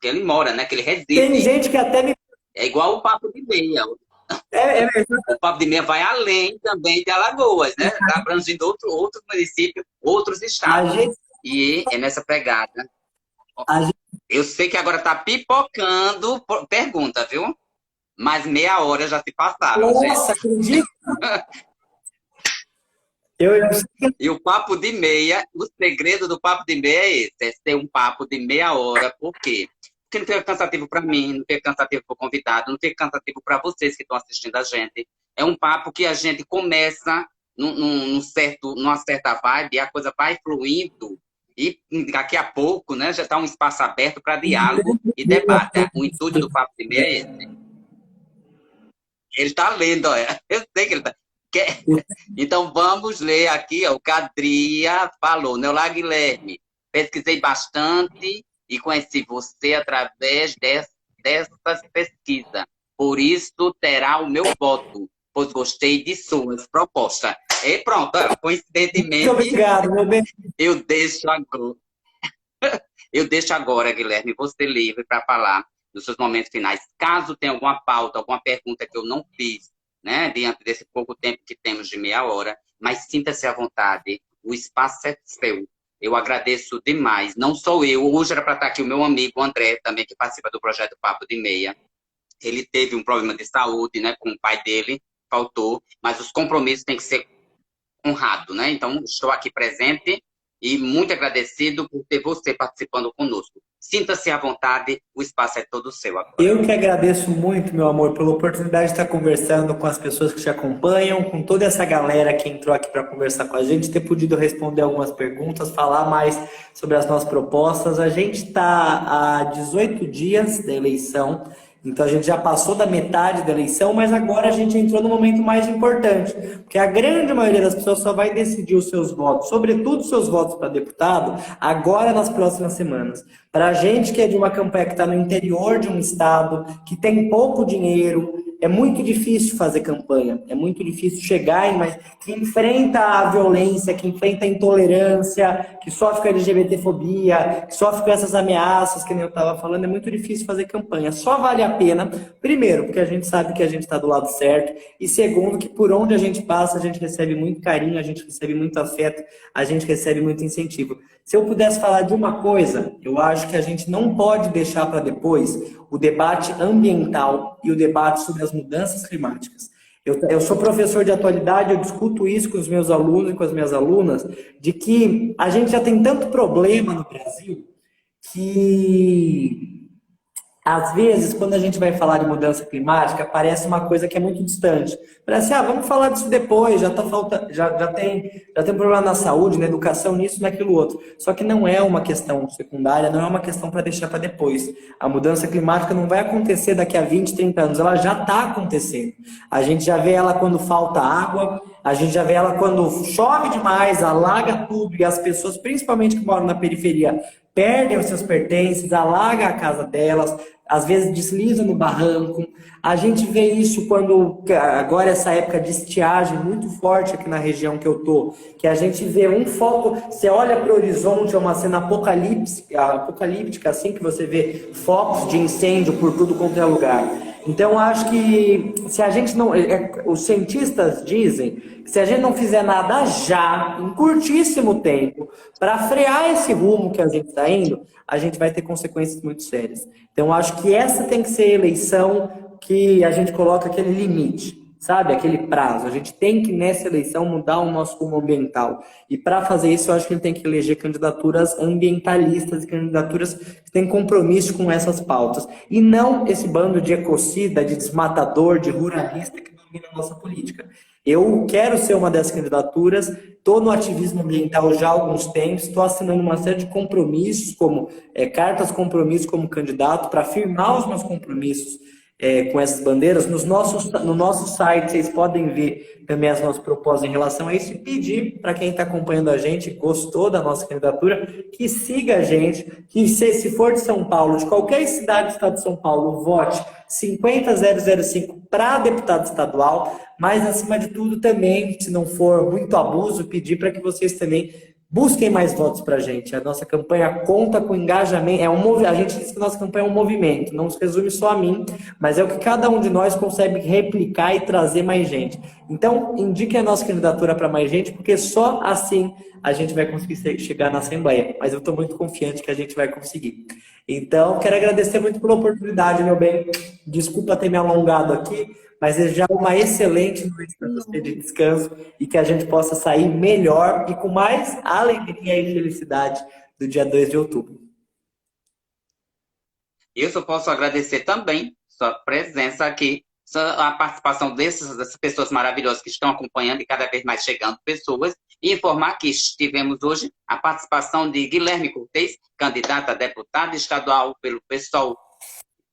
ele mora, né? Que ele reside. Tem gente que até me... É igual o Papo de Meia. O Papo de Meia vai além também de Alagoas, né? Está abrangindo outros municípios, outros estados. E é nessa pegada. Eu sei que agora está pipocando pergunta, viu? Mas meia hora já se passaram. Nossa, acredito! E o Papo de Meia, o segredo do Papo de Meia é esse, é ser um papo de meia hora. Por quê? Porque não fica cansativo para mim, não fica cansativo para o convidado, não fica cansativo para vocês que estão assistindo a gente. É um papo que a gente começa numa certa vibe, e a coisa vai fluindo, e daqui a pouco, né, já está um espaço aberto para diálogo e debate. O intuito do Papo de Meia é esse. Ele está lendo, olha. Eu sei que ele está... Então, vamos ler aqui, ó, o Cadria falou, né? Olá, Guilherme, pesquisei bastante e conheci você através dessas pesquisas. Por isso, terá o meu voto, pois gostei de suas propostas. E pronto, coincidentemente, muito obrigado, meu bem. Eu deixo agora, Guilherme, você livre para falar nos seus momentos finais. Caso tenha alguma pauta, alguma pergunta que eu não fiz, né, diante desse pouco tempo que temos de meia hora, mas sinta-se à vontade, o espaço é seu. Eu agradeço demais. Não sou eu, hoje era para estar aqui o meu amigo André, também, que participa do projeto Papo de Meia. Ele teve um problema de saúde, né, com o pai dele, faltou, mas os compromissos têm que ser honrados, né? Então, estou aqui presente e muito agradecido por ter você participando conosco. Sinta-se à vontade, o espaço é todo seu agora. Eu que agradeço muito, meu amor, pela oportunidade de estar conversando com as pessoas que te acompanham, com toda essa galera que entrou aqui para conversar com a gente, ter podido responder algumas perguntas, falar mais sobre as nossas propostas. A gente está há 18 dias da eleição, então a gente já passou da metade da eleição, mas agora a gente entrou no momento mais importante, porque a grande maioria das pessoas só vai decidir os seus votos, sobretudo os seus votos para deputado, agora nas próximas semanas. Para a gente que é de uma campanha que está no interior de um estado, que tem pouco dinheiro, é muito difícil fazer campanha, é muito difícil chegar mas que enfrenta a violência, que enfrenta a intolerância, que sofre com a LGBTfobia, que sofre com essas ameaças que nem eu estava falando, é muito difícil fazer campanha. Só vale a pena, primeiro, porque a gente sabe que a gente está do lado certo, e segundo, que por onde a gente passa, a gente recebe muito carinho, a gente recebe muito afeto, a gente recebe muito incentivo. Se eu pudesse falar de uma coisa, eu acho que a gente não pode deixar para depois o debate ambiental e o debate sobre as mudanças climáticas. Eu sou professor de atualidade, eu discuto isso com os meus alunos e com as minhas alunas, de que a gente já tem tanto problema no Brasil que Às vezes, quando a gente vai falar de mudança climática, parece uma coisa que é muito distante. Parece, vamos falar disso depois, já tá falta, já tem problema na saúde, na educação, nisso, naquilo outro. Só que não é uma questão secundária, não é uma questão para deixar para depois. A mudança climática não vai acontecer daqui a 20, 30 anos, ela já está acontecendo. A gente já vê ela quando falta água, a gente já vê ela quando chove demais, alaga tudo, e as pessoas, principalmente que moram na periferia, perdem os seus pertences, alaga a casa delas, às vezes desliza no barranco. A gente vê isso quando, agora essa época de estiagem muito forte aqui na região que eu tô, que a gente vê um foco, você olha para o horizonte, é uma cena apocalíptica, assim, que você vê focos de incêndio por tudo quanto é lugar. Então, acho que se a gente não. Os cientistas dizem que se a gente não fizer nada já, em curtíssimo tempo, para frear esse rumo que a gente está indo, a gente vai ter consequências muito sérias. Então, acho que essa tem que ser a eleição que a gente coloca aquele limite, sabe? Aquele prazo. A gente tem que, nessa eleição, mudar o nosso rumo ambiental. E para fazer isso, eu acho que a gente tem que eleger candidaturas ambientalistas e candidaturas que têm compromisso com essas pautas. E não esse bando de ecocida, de desmatador, de ruralista que domina a nossa política. Eu quero ser uma dessas candidaturas, estou no ativismo ambiental já há alguns tempos, estou assinando uma série de compromissos, como cartas compromisso como candidato, para firmar os meus compromissos com essas bandeiras. No nosso site, vocês podem ver também as nossas propostas em relação a isso e pedir para quem está acompanhando a gente, gostou da nossa candidatura, que siga a gente, que se for de São Paulo, de qualquer cidade do estado de São Paulo, vote 50005 para deputado estadual, mas acima de tudo também, se não for muito abuso, pedir para que vocês também busquem mais votos para a gente. A nossa campanha conta com engajamento. A gente diz que a nossa campanha é um movimento, não se resume só a mim, mas é o que cada um de nós consegue replicar e trazer mais gente. Então, indique a nossa candidatura para mais gente, porque só assim a gente vai conseguir chegar na Assembleia. Mas eu estou muito confiante que a gente vai conseguir. Então, quero agradecer muito pela oportunidade, meu bem. Desculpa ter me alongado aqui, mas desejar uma excelente noite para você de descanso e que a gente possa sair melhor e com mais alegria e felicidade do dia 2 de outubro. Eu só posso agradecer também sua presença aqui, a participação dessas pessoas maravilhosas que estão acompanhando e cada vez mais chegando pessoas, e informar que tivemos hoje a participação de Guilherme Cortez, candidato a deputado estadual pelo PSOL,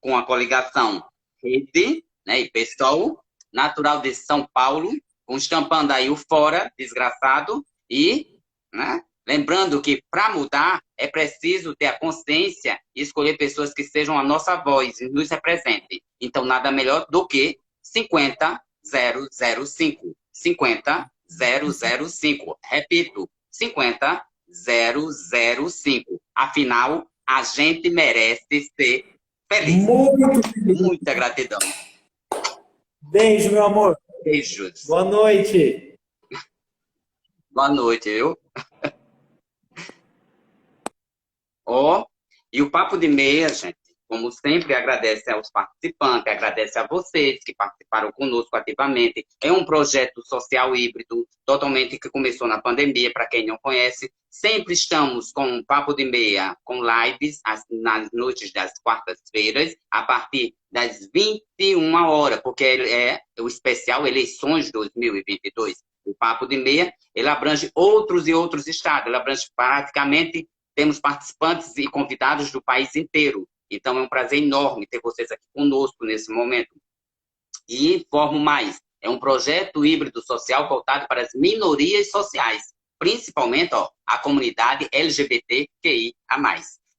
com a coligação Rede, né, e PSOL, natural de São Paulo, com estampando aí o fora, desgraçado, e, né, lembrando que para mudar é preciso ter a consciência e escolher pessoas que sejam a nossa voz e nos representem. Então, nada melhor do que 50005. 50005. Repito, 50005. Afinal, a gente merece ser feliz. Muito feliz. Muita gratidão. Beijo, meu amor. Beijos. Boa noite. Boa noite, viu? Ó, e o Papo de Meia, gente, como sempre, agradece aos participantes, agradece a vocês que participaram conosco ativamente. É um projeto social híbrido, totalmente que começou na pandemia, para quem não conhece. Sempre estamos com um Papo de Meia, com lives nas noites das quartas-feiras, a partir das 21 horas, porque é o especial Eleições 2022. O Papo de Meia, ele abrange outros e outros estados, ele abrange praticamente, temos participantes e convidados do país inteiro. Então, é um prazer enorme ter vocês aqui conosco nesse momento. E informo mais, é um projeto híbrido social voltado para as minorias sociais, principalmente a comunidade LGBTQIA+.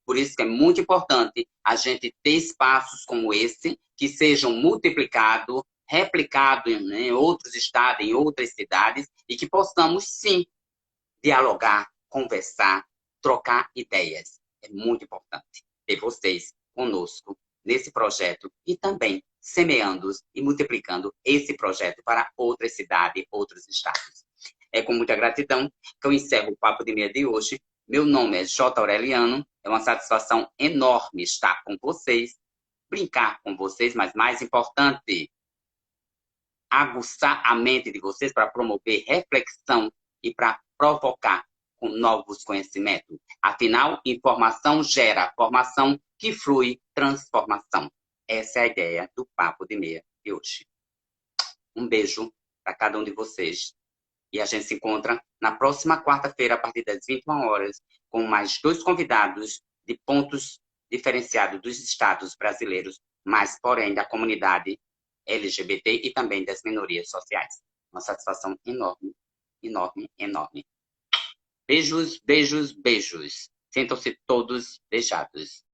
Por isso que é muito importante a gente ter espaços como esse, que sejam multiplicados, replicados em outros estados, em outras cidades, e que possamos, sim, dialogar, conversar, trocar ideias. É muito importante ter vocês conosco nesse projeto e também semeando e multiplicando esse projeto para outras cidades, outros estados. É com muita gratidão que eu encerro o Papo de Meia de hoje. Meu nome é J. Aureliano, é uma satisfação enorme estar com vocês, brincar com vocês, mas mais importante, aguçar a mente de vocês para promover reflexão e para provocar com novos conhecimentos. Afinal, informação gera formação, que flui transformação. Essa é a ideia do Papo de Meia de hoje. Um beijo para cada um de vocês. E a gente se encontra na próxima quarta-feira, a partir das 21 horas, com mais 2 convidados de pontos diferenciados dos estados brasileiros, mas, porém, da comunidade LGBT e também das minorias sociais. Uma satisfação enorme, enorme, enorme. Beijos, beijos, beijos. Sintam-se todos beijados.